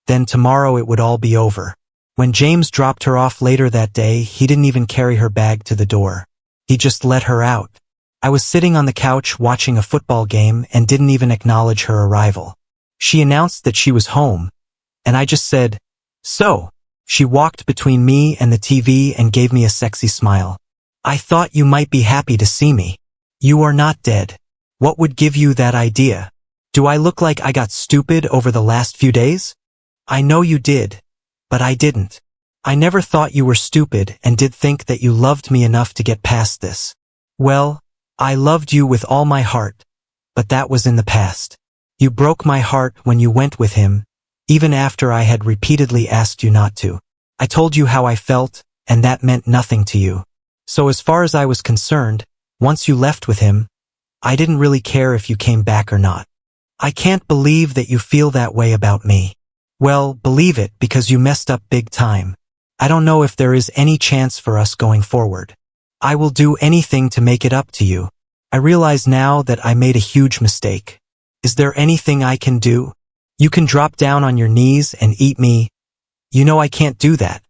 Then tomorrow it would all be over. When James dropped her off later that day, he didn't even carry her bag to the door. He just let her out. I was sitting on the couch watching a football game and didn't even acknowledge her arrival. She announced that she was home, and I just said, "So?" She walked between me and the TV and gave me a sexy smile. "I thought you might be happy to see me. You are not dead. What would give you that idea? Do I look like I got stupid over the last few days? I know you did, but I didn't. I never thought you were stupid and did think that you loved me enough to get past this. Well, I loved you with all my heart, but that was in the past. You broke my heart when you went with him, even after I had repeatedly asked you not to. I told you how I felt, and that meant nothing to you. So as far as I was concerned, once you left with him, I didn't really care if you came back or not. I can't believe that you feel that way about me. Well, believe it because you messed up big time. I don't know if there is any chance for us going forward. I will do anything to make it up to you. I realize now that I made a huge mistake. Is there anything I can do? You can drop down on your knees and eat me. You know I can't do that.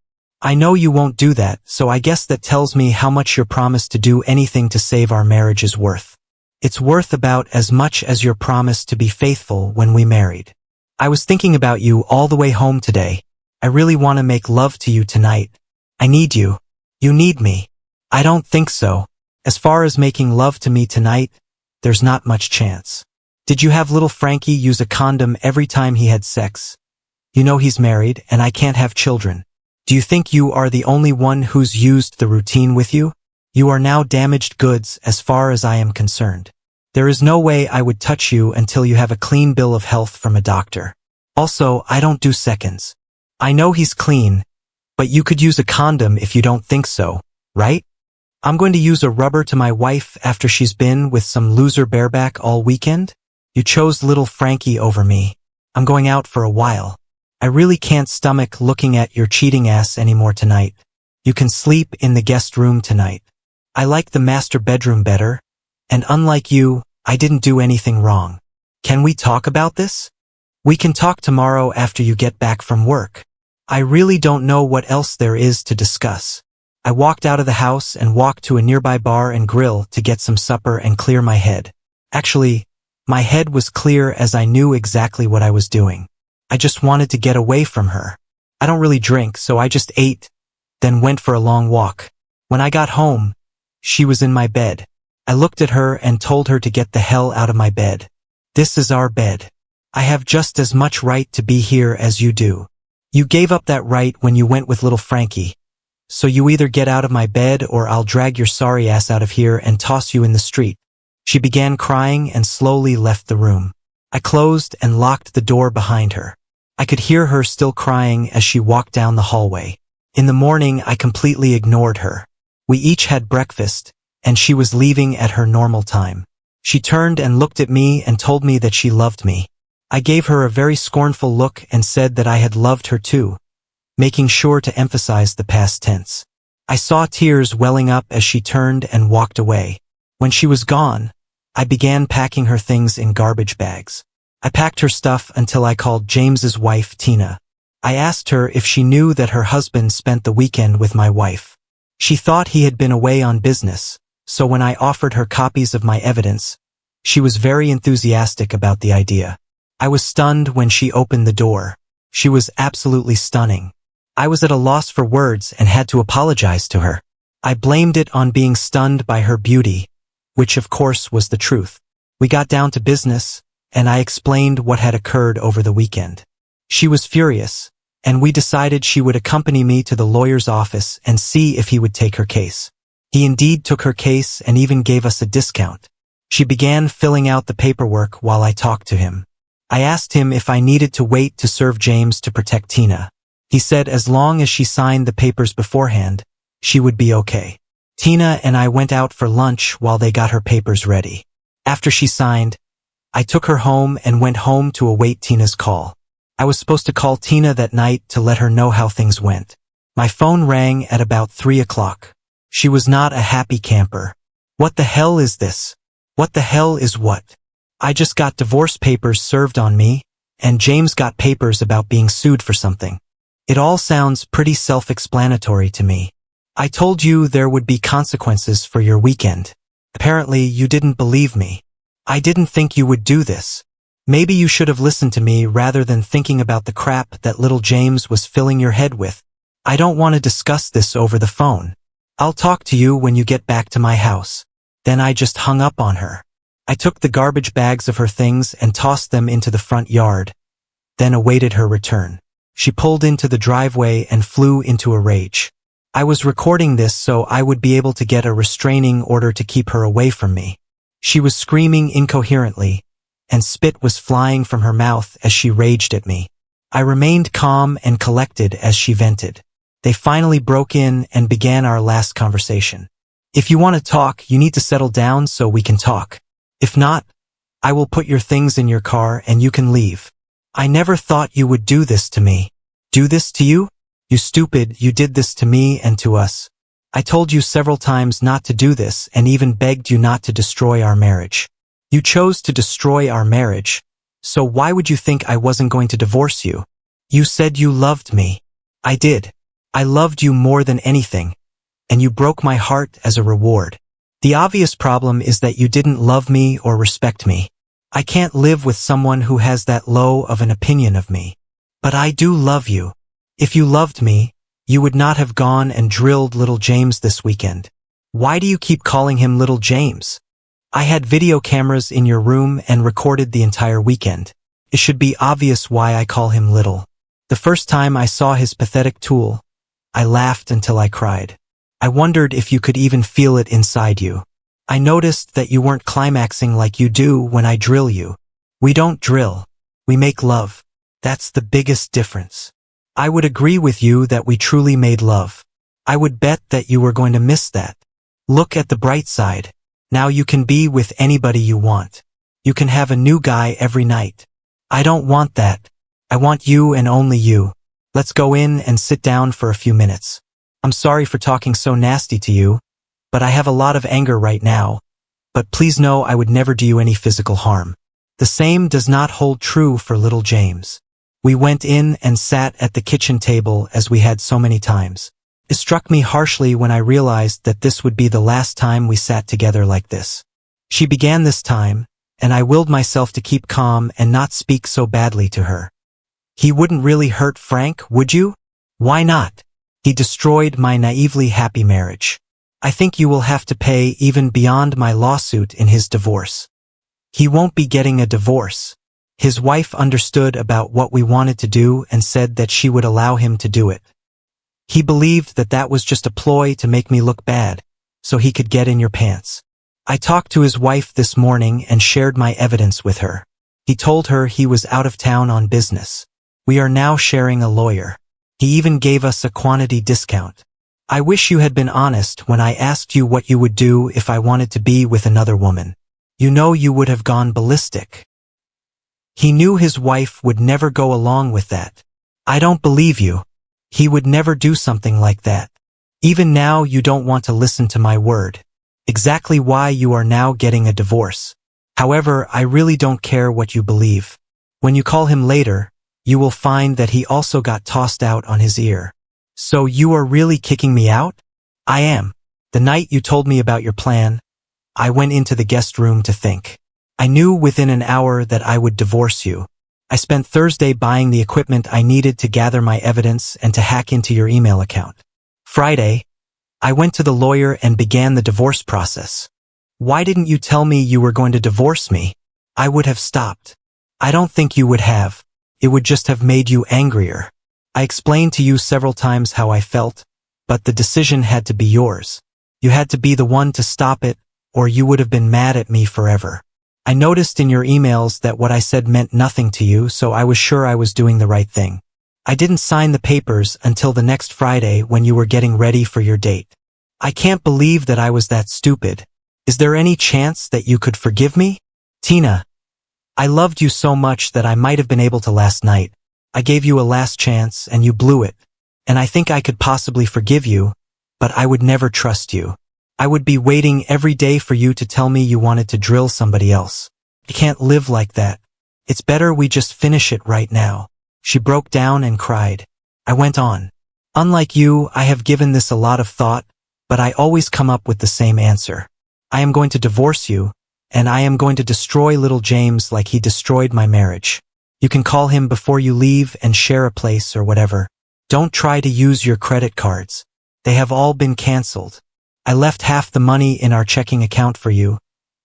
I know you won't do that, so I guess that tells me how much your promise to do anything to save our marriage is worth. It's worth about as much as your promise to be faithful when we married. I was thinking about you all the way home today. I really want to make love to you tonight. I need you. You need me. I don't think so. As far as making love to me tonight, there's not much chance. Did you have little Frankie use a condom every time he had sex? You know he's married and I can't have children. Do you think you are the only one who's used the routine with you? You are now damaged goods as far as I am concerned. There is no way I would touch you until you have a clean bill of health from a doctor. Also, I don't do seconds. I know he's clean, but you could use a condom if you don't think so, right? I'm going to use a rubber to my wife after she's been with some loser bareback all weekend? You chose little Frankie over me. I'm going out for a while. I really can't stomach looking at your cheating ass anymore tonight. You can sleep in the guest room tonight. I like the master bedroom better, and unlike you, I didn't do anything wrong. Can we talk about this? We can talk tomorrow after you get back from work. I really don't know what else there is to discuss. I walked out of the house and walked to a nearby bar and grill to get some supper and clear my head. Actually, my head was clear as I knew exactly what I was doing. I just wanted to get away from her. I don't really drink, so I just ate, then went for a long walk. When I got home, she was in my bed. I looked at her and told her to get the hell out of my bed. This is our bed. I have just as much right to be here as you do. You gave up that right when you went with little Frankie. So you either get out of my bed or I'll drag your sorry ass out of here and toss you in the street. She began crying and slowly left the room. I closed and locked the door behind her. I could hear her still crying as she walked down the hallway. In the morning, I completely ignored her. We each had breakfast, and she was leaving at her normal time. She turned and looked at me and told me that she loved me. I gave her a very scornful look and said that I had loved her too, making sure to emphasize the past tense. I saw tears welling up as she turned and walked away. When she was gone, I began packing her things in garbage bags. I packed her stuff until I called James's wife, Tina. I asked her if she knew that her husband spent the weekend with my wife. She thought he had been away on business, so when I offered her copies of my evidence, she was very enthusiastic about the idea. I was stunned when she opened the door. She was absolutely stunning. I was at a loss for words and had to apologize to her. I blamed it on being stunned by her beauty, which of course was the truth. We got down to business, and I explained what had occurred over the weekend. She was furious, and we decided she would accompany me to the lawyer's office and see if he would take her case. He indeed took her case and even gave us a discount. She began filling out the paperwork while I talked to him. I asked him if I needed to wait to serve James to protect Tina. He said as long as she signed the papers beforehand, she would be okay. Tina and I went out for lunch while they got her papers ready. After she signed, I took her home and went home to await Tina's call. I was supposed to call Tina that night to let her know how things went. My phone rang at about 3 o'clock. She was not a happy camper. What the hell is this? What the hell is what? I just got divorce papers served on me, and James got papers about being sued for something. It all sounds pretty self-explanatory to me. I told you there would be consequences for your weekend. Apparently, you didn't believe me. I didn't think you would do this. Maybe you should have listened to me rather than thinking about the crap that little James was filling your head with. I don't want to discuss this over the phone. I'll talk to you when you get back to my house. Then I just hung up on her. I took the garbage bags of her things and tossed them into the front yard, then awaited her return. She pulled into the driveway and flew into a rage. I was recording this so I would be able to get a restraining order to keep her away from me. She was screaming incoherently, and spit was flying from her mouth as she raged at me. I remained calm and collected as she vented. They finally broke in and began our last conversation. If you want to talk, you need to settle down so we can talk. If not, I will put your things in your car and you can leave. I never thought you would do this to me. Do this to you? You stupid, you did this to me and to us. I told you several times not to do this and even begged you not to destroy our marriage. You chose to destroy our marriage, so why would you think I wasn't going to divorce you? You said you loved me. I did. I loved you more than anything, and you broke my heart as a reward. The obvious problem is that you didn't love me or respect me. I can't live with someone who has that low of an opinion of me. But I do love you. If you loved me, you would not have gone and drilled little James this weekend. Why do you keep calling him little James? I had video cameras in your room and recorded the entire weekend. It should be obvious why I call him little. The first time I saw his pathetic tool, I laughed until I cried. I wondered if you could even feel it inside you. I noticed that you weren't climaxing like you do when I drill you. We don't drill. We make love. That's the biggest difference. I would agree with you that we truly made love. I would bet that you were going to miss that. Look at the bright side. Now you can be with anybody you want. You can have a new guy every night. I don't want that. I want you and only you. Let's go in and sit down for a few minutes. I'm sorry for talking so nasty to you, but I have a lot of anger right now. But please know I would never do you any physical harm. The same does not hold true for little James. We went in and sat at the kitchen table as we had so many times. It struck me harshly when I realized that this would be the last time we sat together like this. She began this time, and I willed myself to keep calm and not speak so badly to her. He wouldn't really hurt Frank, would you? Why not? He destroyed my naively happy marriage. I think you will have to pay even beyond my lawsuit in his divorce. He won't be getting a divorce. His wife understood about what we wanted to do and said that she would allow him to do it. He believed that that was just a ploy to make me look bad, so he could get in your pants. I talked to his wife this morning and shared my evidence with her. He told her he was out of town on business. We are now sharing a lawyer. He even gave us a quantity discount. I wish you had been honest when I asked you what you would do if I wanted to be with another woman. You know you would have gone ballistic. He knew his wife would never go along with that. I don't believe you. He would never do something like that. Even now you don't want to listen to my word. Exactly why you are now getting a divorce. However, I really don't care what you believe. When you call him later, you will find that he also got tossed out on his ear. So you are really kicking me out? I am. The night you told me about your plan, I went into the guest room to think. I knew within an hour that I would divorce you. I spent Thursday buying the equipment I needed to gather my evidence and to hack into your email account. Friday, I went to the lawyer and began the divorce process. Why didn't you tell me you were going to divorce me? I would have stopped. I don't think you would have. It would just have made you angrier. I explained to you several times how I felt, but the decision had to be yours. You had to be the one to stop it, or you would have been mad at me forever. I noticed in your emails that what I said meant nothing to you, so I was sure I was doing the right thing. I didn't sign the papers until the next Friday when you were getting ready for your date. I can't believe that I was that stupid. Is there any chance that you could forgive me? Tina, I loved you so much that I might have been able to last night. I gave you a last chance and you blew it. And I think I could possibly forgive you, but I would never trust you. I would be waiting every day for you to tell me you wanted to drill somebody else. I can't live like that. It's better we just finish it right now. She broke down and cried. I went on. Unlike you, I have given this a lot of thought, but I always come up with the same answer. I am going to divorce you, and I am going to destroy little James like he destroyed my marriage. You can call him before you leave and share a place or whatever. Don't try to use your credit cards. They have all been canceled. I left half the money in our checking account for you,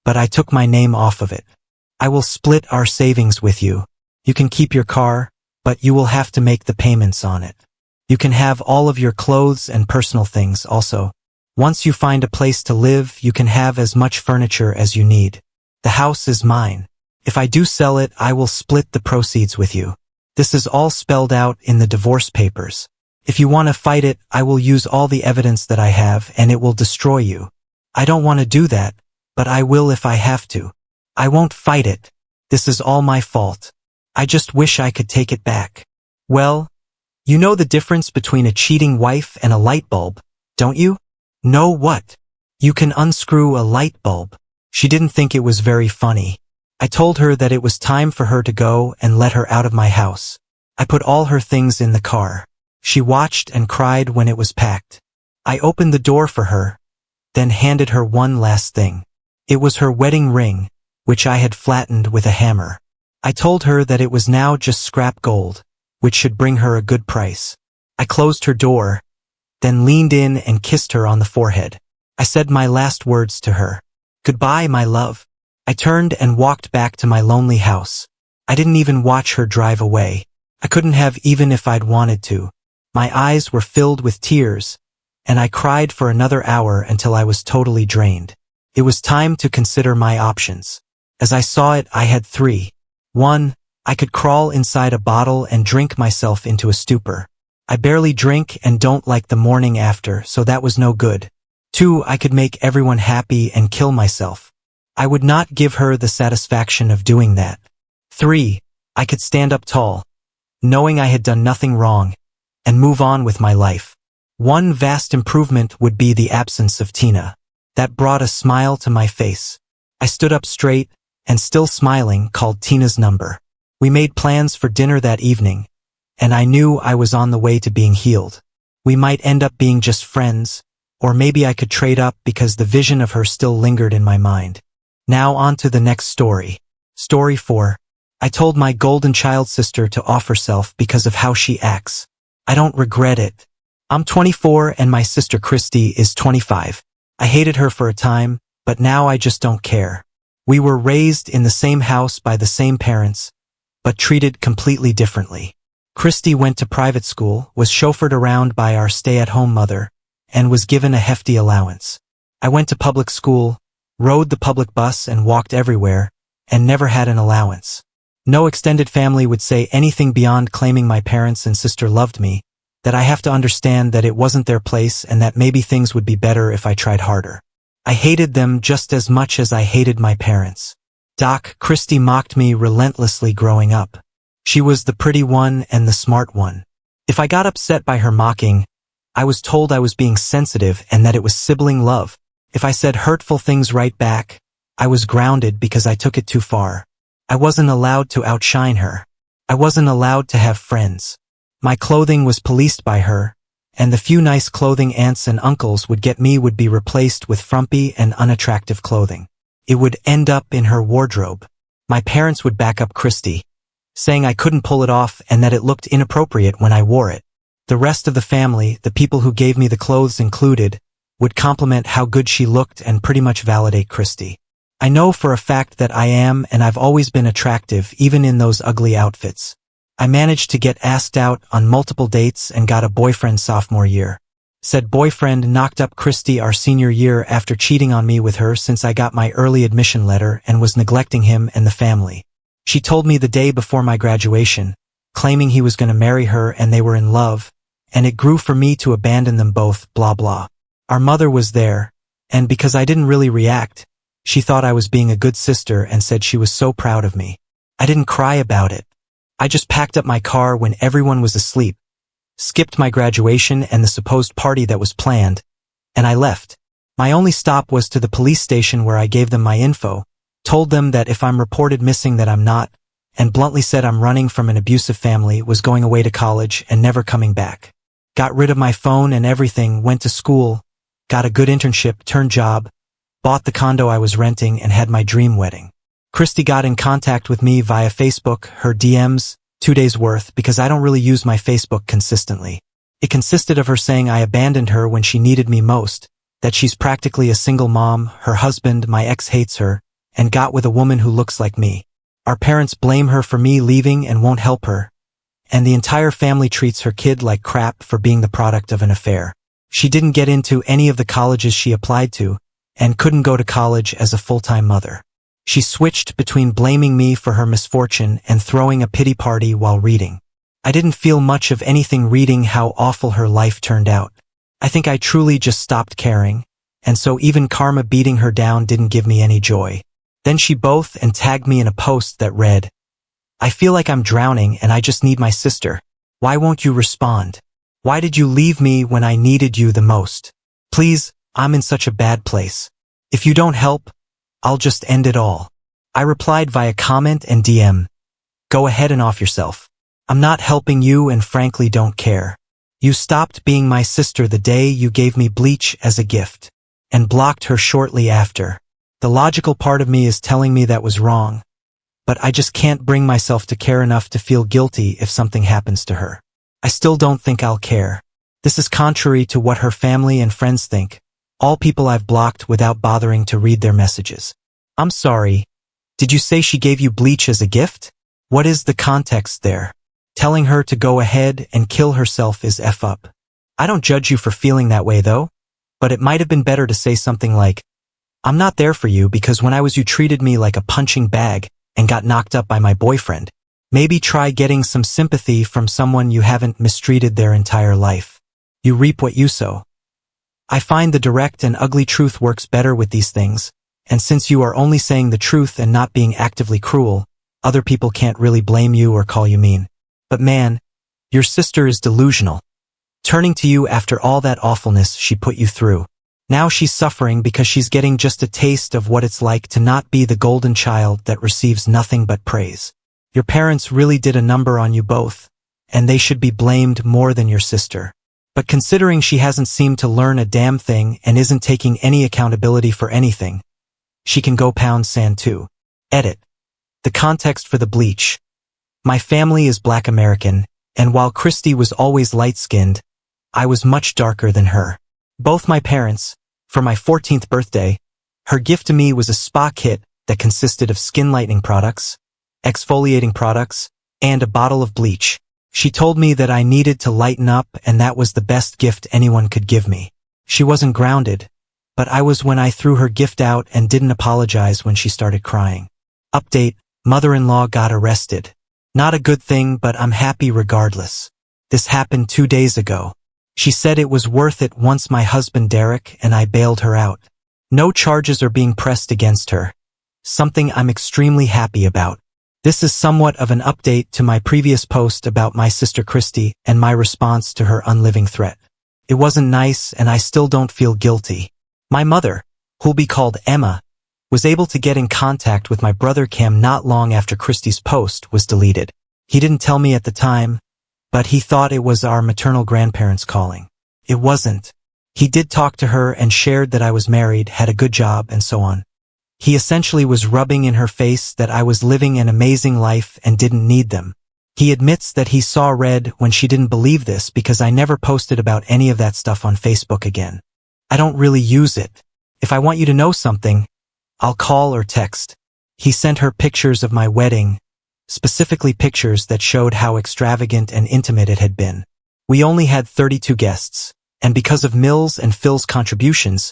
but I took my name off of it. I will split our savings with you. You can keep your car, but you will have to make the payments on it. You can have all of your clothes and personal things also. Once you find a place to live, you can have as much furniture as you need. The house is mine. If I do sell it, I will split the proceeds with you. This is all spelled out in the divorce papers. If you want to fight it, I will use all the evidence that I have and it will destroy you. I don't want to do that, but I will if I have to. I won't fight it. This is all my fault. I just wish I could take it back. Well, you know the difference between a cheating wife and a light bulb, don't you? Know what? You can unscrew a light bulb. She didn't think it was very funny. I told her that it was time for her to go and let her out of my house. I put all her things in the car. She watched and cried when it was packed. I opened the door for her, then handed her one last thing. It was her wedding ring, which I had flattened with a hammer. I told her that it was now just scrap gold, which should bring her a good price. I closed her door, then leaned in and kissed her on the forehead. I said my last words to her. Goodbye, my love. I turned and walked back to my lonely house. I didn't even watch her drive away. I couldn't have even if I'd wanted to. My eyes were filled with tears, and I cried for another hour until I was totally drained. It was time to consider my options. As I saw it, I had three. 1. I could crawl inside a bottle and drink myself into a stupor. I barely drink and don't like the morning after, so that was no good. 2. I could make everyone happy and kill myself. I would not give her the satisfaction of doing that. 3. I could stand up tall, knowing I had done nothing wrong, and move on with my life. One vast improvement would be the absence of Tina. That brought a smile to my face. I stood up straight, and still smiling, called Tina's number. We made plans for dinner that evening, and I knew I was on the way to being healed. We might end up being just friends, or maybe I could trade up because the vision of her still lingered in my mind. Now on to the next story. Story 4. I told my golden child sister to off herself because of how she acts. I don't regret it. I'm 24 and my sister Christy is 25. I hated her for a time, but now I just don't care. We were raised in the same house by the same parents, but treated completely differently. Christy went to private school, was chauffeured around by our stay-at-home mother, and was given a hefty allowance. I went to public school, rode the public bus and walked everywhere, and never had an allowance. No extended family would say anything beyond claiming my parents and sister loved me, that I have to understand that it wasn't their place and that maybe things would be better if I tried harder. I hated them just as much as I hated my parents. Doc, Christy mocked me relentlessly growing up. She was the pretty one and the smart one. If I got upset by her mocking, I was told I was being sensitive and that it was sibling love. If I said hurtful things right back, I was grounded because I took it too far. I wasn't allowed to outshine her. I wasn't allowed to have friends. My clothing was policed by her, and the few nice clothing aunts and uncles would get me would be replaced with frumpy and unattractive clothing. It would end up in her wardrobe. My parents would back up Christy, saying I couldn't pull it off and that it looked inappropriate when I wore it. The rest of the family, the people who gave me the clothes included, would compliment how good she looked and pretty much validate Christy. I know for a fact that I am and I've always been attractive even in those ugly outfits. I managed to get asked out on multiple dates and got a boyfriend sophomore year. Said boyfriend knocked up Christy our senior year after cheating on me with her since I got my early admission letter and was neglecting him and the family. She told me the day before my graduation, claiming he was going to marry her and they were in love, and it grew for me to abandon them both, blah blah. Our mother was there, and because I didn't really react, she thought I was being a good sister and said she was so proud of me. I didn't cry about it. I just packed up my car when everyone was asleep, skipped my graduation and the supposed party that was planned, and I left. My only stop was to the police station where I gave them my info, told them that if I'm reported missing that I'm not, and bluntly said I'm running from an abusive family, was going away to college and never coming back. Got rid of my phone and everything, went to school, got a good internship, turned job, bought the condo I was renting and had my dream wedding. Christy got in contact with me via Facebook, her DMs, 2 days worth because I don't really use my Facebook consistently. It consisted of her saying I abandoned her when she needed me most, that she's practically a single mom, her husband, my ex, hates her, and got with a woman who looks like me. Our parents blame her for me leaving and won't help her, and the entire family treats her kid like crap for being the product of an affair. She didn't get into any of the colleges she applied to, and couldn't go to college as a full-time mother. She switched between blaming me for her misfortune and throwing a pity party while reading. I didn't feel much of anything reading how awful her life turned out. I think I truly just stopped caring, and so even karma beating her down didn't give me any joy. Then she both and tagged me in a post that read, "I feel like I'm drowning and I just need my sister. Why won't you respond? Why did you leave me when I needed you the most? Please, I'm in such a bad place. If you don't help, I'll just end it all." I replied via comment and DM, "Go ahead and off yourself. I'm not helping you and frankly don't care. You stopped being my sister the day you gave me bleach as a gift," and blocked her shortly after. The logical part of me is telling me that was wrong, but I just can't bring myself to care enough to feel guilty if something happens to her. I still don't think I'll care. This is contrary to what her family and friends think, all people I've blocked without bothering to read their messages. I'm sorry. Did you say she gave you bleach as a gift? What is the context there? Telling her to go ahead and kill herself is F up. I don't judge you for feeling that way though, but it might have been better to say something like, "I'm not there for you because when I was you treated me like a punching bag and got knocked up by my boyfriend." Maybe try getting some sympathy from someone you haven't mistreated their entire life. You reap what you sow. I find the direct and ugly truth works better with these things, and since you are only saying the truth and not being actively cruel, other people can't really blame you or call you mean. But man, your sister is delusional. Turning to you after all that awfulness she put you through. Now she's suffering because she's getting just a taste of what it's like to not be the golden child that receives nothing but praise. Your parents really did a number on you both, and they should be blamed more than your sister. But considering she hasn't seemed to learn a damn thing and isn't taking any accountability for anything, she can go pound sand too. Edit. The context for the bleach. My family is Black American, and while Christy was always light-skinned, I was much darker than her. Both my parents, for my 14th birthday, her gift to me was a spa kit that consisted of skin lightening products, exfoliating products, and a bottle of bleach. She told me that I needed to lighten up and that was the best gift anyone could give me. She wasn't grounded, but I was when I threw her gift out and didn't apologize when she started crying. Update, mother-in-law got arrested. Not a good thing, but I'm happy regardless. This happened 2 days ago. She said it was worth it once my husband Derek and I bailed her out. No charges are being pressed against her. something I'm extremely happy about. This is somewhat of an update to my previous post about my sister Christy and my response to her unliving threat. It wasn't nice and I still don't feel guilty. My mother, who'll be called Emma, was able to get in contact with my brother Cam not long after Christy's post was deleted. He didn't tell me at the time, but he thought it was our maternal grandparents calling. It wasn't. He did talk to her and shared that I was married, had a good job, and so on. He essentially was rubbing in her face that I was living an amazing life and didn't need them. He admits that he saw red when she didn't believe this because I never posted about any of that stuff on Facebook again. I don't really use it. If I want you to know something, I'll call or text. He sent her pictures of my wedding, specifically pictures that showed how extravagant and intimate it had been. We only had 32 guests, and because of Mill's and Phil's contributions,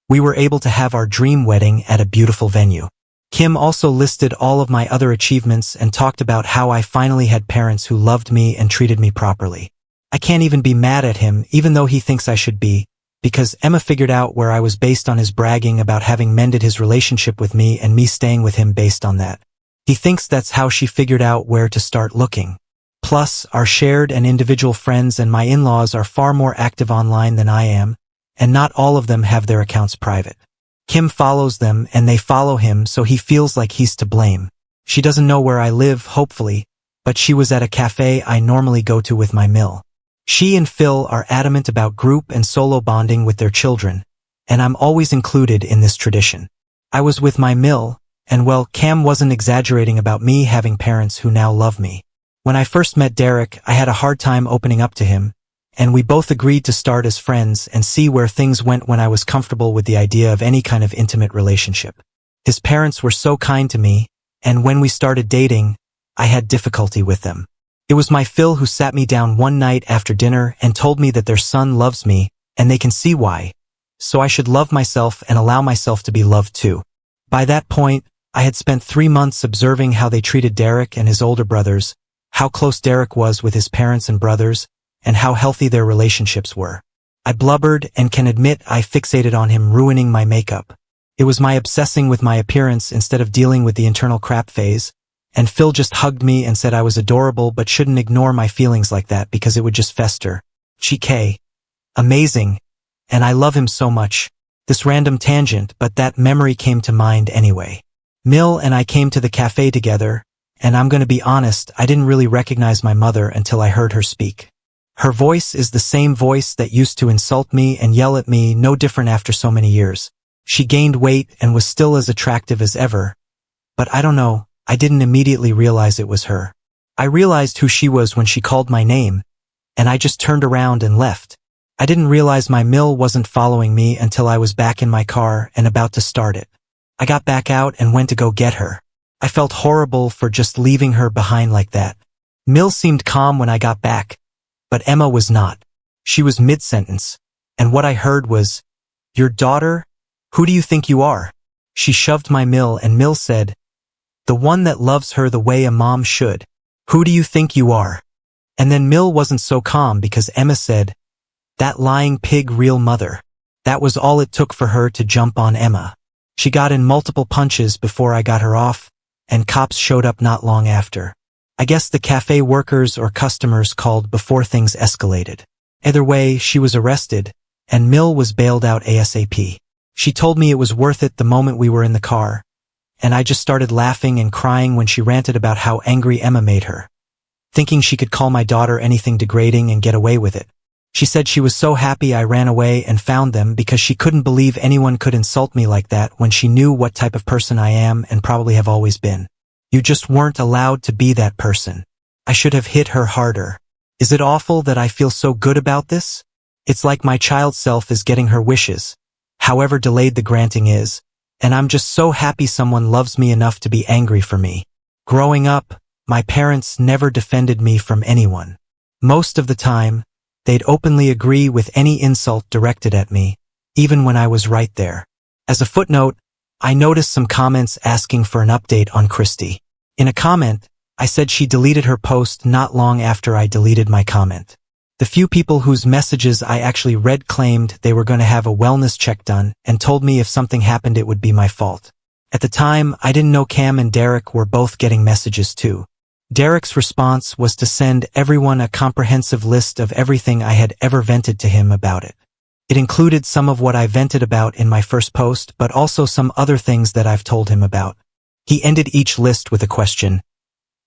we were able to have our dream wedding at a beautiful venue. Kim also listed all of my other achievements and talked about how I finally had parents who loved me and treated me properly. I can't even be mad at him, even though he thinks I should be, because Emma figured out where I was based on his bragging about having mended his relationship with me and me staying with him based on that. He thinks that's how she figured out where to start looking. Plus, our shared and individual friends and my in-laws are far more active online than I am, and not all of them have their accounts private. Kim follows them and they follow him, so he feels like he's to blame. She doesn't know where I live, hopefully, but she was at a cafe I normally go to with my Mill. She and Phil are adamant about group and solo bonding with their children, and I'm always included in this tradition. I was with my Mill, and well, Cam wasn't exaggerating about me having parents who now love me. When I first met Derek, I had a hard time opening up to him, and we both agreed to start as friends and see where things went when I was comfortable with the idea of any kind of intimate relationship. His parents were so kind to me, and when we started dating, I had difficulty with them. It was my Phil who sat me down one night after dinner and told me that their son loves me, and they can see why, so I should love myself and allow myself to be loved too. By that point, I had spent 3 months observing how they treated Derek and his older brothers, how close Derek was with his parents and brothers, and how healthy their relationships were. I blubbered and can admit I fixated on him ruining my makeup. It was my obsessing with my appearance instead of dealing with the internal crap phase, and Phil just hugged me and said I was adorable but shouldn't ignore my feelings like that because it would just fester. Chike. Amazing. And I love him so much. This random tangent, but that memory came to mind anyway. Mill and I came to the cafe together, and I'm going to be honest, I didn't really recognize my mother until I heard her speak. Her voice is the same voice that used to insult me and yell at me, no different after so many years. She gained weight and was still as attractive as ever. But I don't know, I didn't immediately realize it was her. I realized who she was when she called my name, and I just turned around and left. I didn't realize my Mill wasn't following me until I was back in my car and about to start it. I got back out and went to go get her. I felt horrible for just leaving her behind like that. Mill seemed calm when I got back, but Emma was not. She was mid-sentence, and what I heard was, "Your daughter? Who do you think you are?" She shoved my Mill and Mill said, "The one that loves her the way a mom should. Who do you think you are?" And then Mill wasn't so calm because Emma said, "That lying pig real mother." That was all it took for her to jump on Emma. She got in multiple punches before I got her off, and cops showed up not long after. I guess the cafe workers or customers called before things escalated. Either way, she was arrested, and Mill was bailed out ASAP. She told me it was worth it the moment we were in the car, and I just started laughing and crying when she ranted about how angry Emma made her, thinking she could call my daughter anything degrading and get away with it. She said she was so happy I ran away and found them because she couldn't believe anyone could insult me like that when she knew what type of person I am and probably have always been. You just weren't allowed to be that person. I should have hit her harder. Is it awful that I feel so good about this? It's like my child self is getting her wishes, however delayed the granting is, and I'm just so happy someone loves me enough to be angry for me. Growing up, my parents never defended me from anyone. Most of the time, they'd openly agree with any insult directed at me, even when I was right there. As a footnote, I noticed some comments asking for an update on Christy. In a comment, I said she deleted her post not long after I deleted my comment. The few people whose messages I actually read claimed they were going to have a wellness check done and told me if something happened it would be my fault. At the time, I didn't know Cam and Derek were both getting messages too. Derek's response was to send everyone a comprehensive list of everything I had ever vented to him about it. It included some of what I vented about in my first post, but also some other things that I've told him about. He ended each list with a question.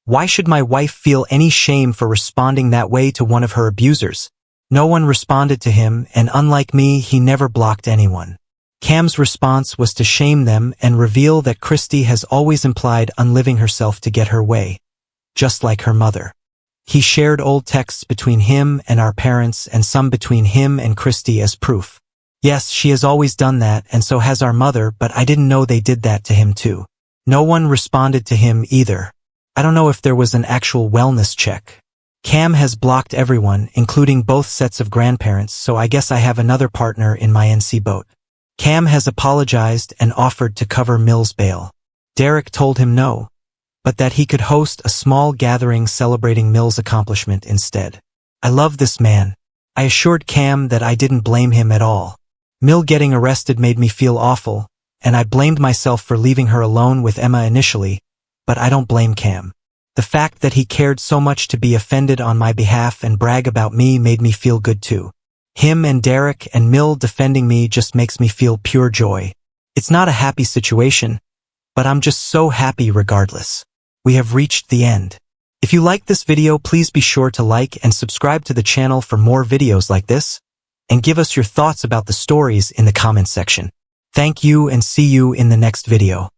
Why should my wife feel any shame for responding that way to one of her abusers? No one responded to him, and unlike me, he never blocked anyone. Cam's response was to shame them and reveal that Christy has always implied unliving herself to get her way, just like her mother. He shared old texts between him and our parents and some between him and Christy as proof. Yes, she has always done that, and so has our mother, but I didn't know they did that to him too. No one responded to him either. I don't know if there was an actual wellness check. Cam has blocked everyone, including both sets of grandparents, so I guess I have another partner in my NC boat. Cam has apologized and offered to cover Mill's bail. Derek told him no, but that he could host a small gathering celebrating Mill's accomplishment instead. I love this man. I assured Cam that I didn't blame him at all. Mill getting arrested made me feel awful, and I blamed myself for leaving her alone with Emma initially, but I don't blame Cam. The fact that he cared so much to be offended on my behalf and brag about me made me feel good too. Him and Derek and Mill defending me just makes me feel pure joy. It's not a happy situation, but I'm just so happy regardless. We have reached the end. If you like this video, please be sure to like and subscribe to the channel for more videos like this, and give us your thoughts about the stories in the comment section. Thank you and see you in the next video.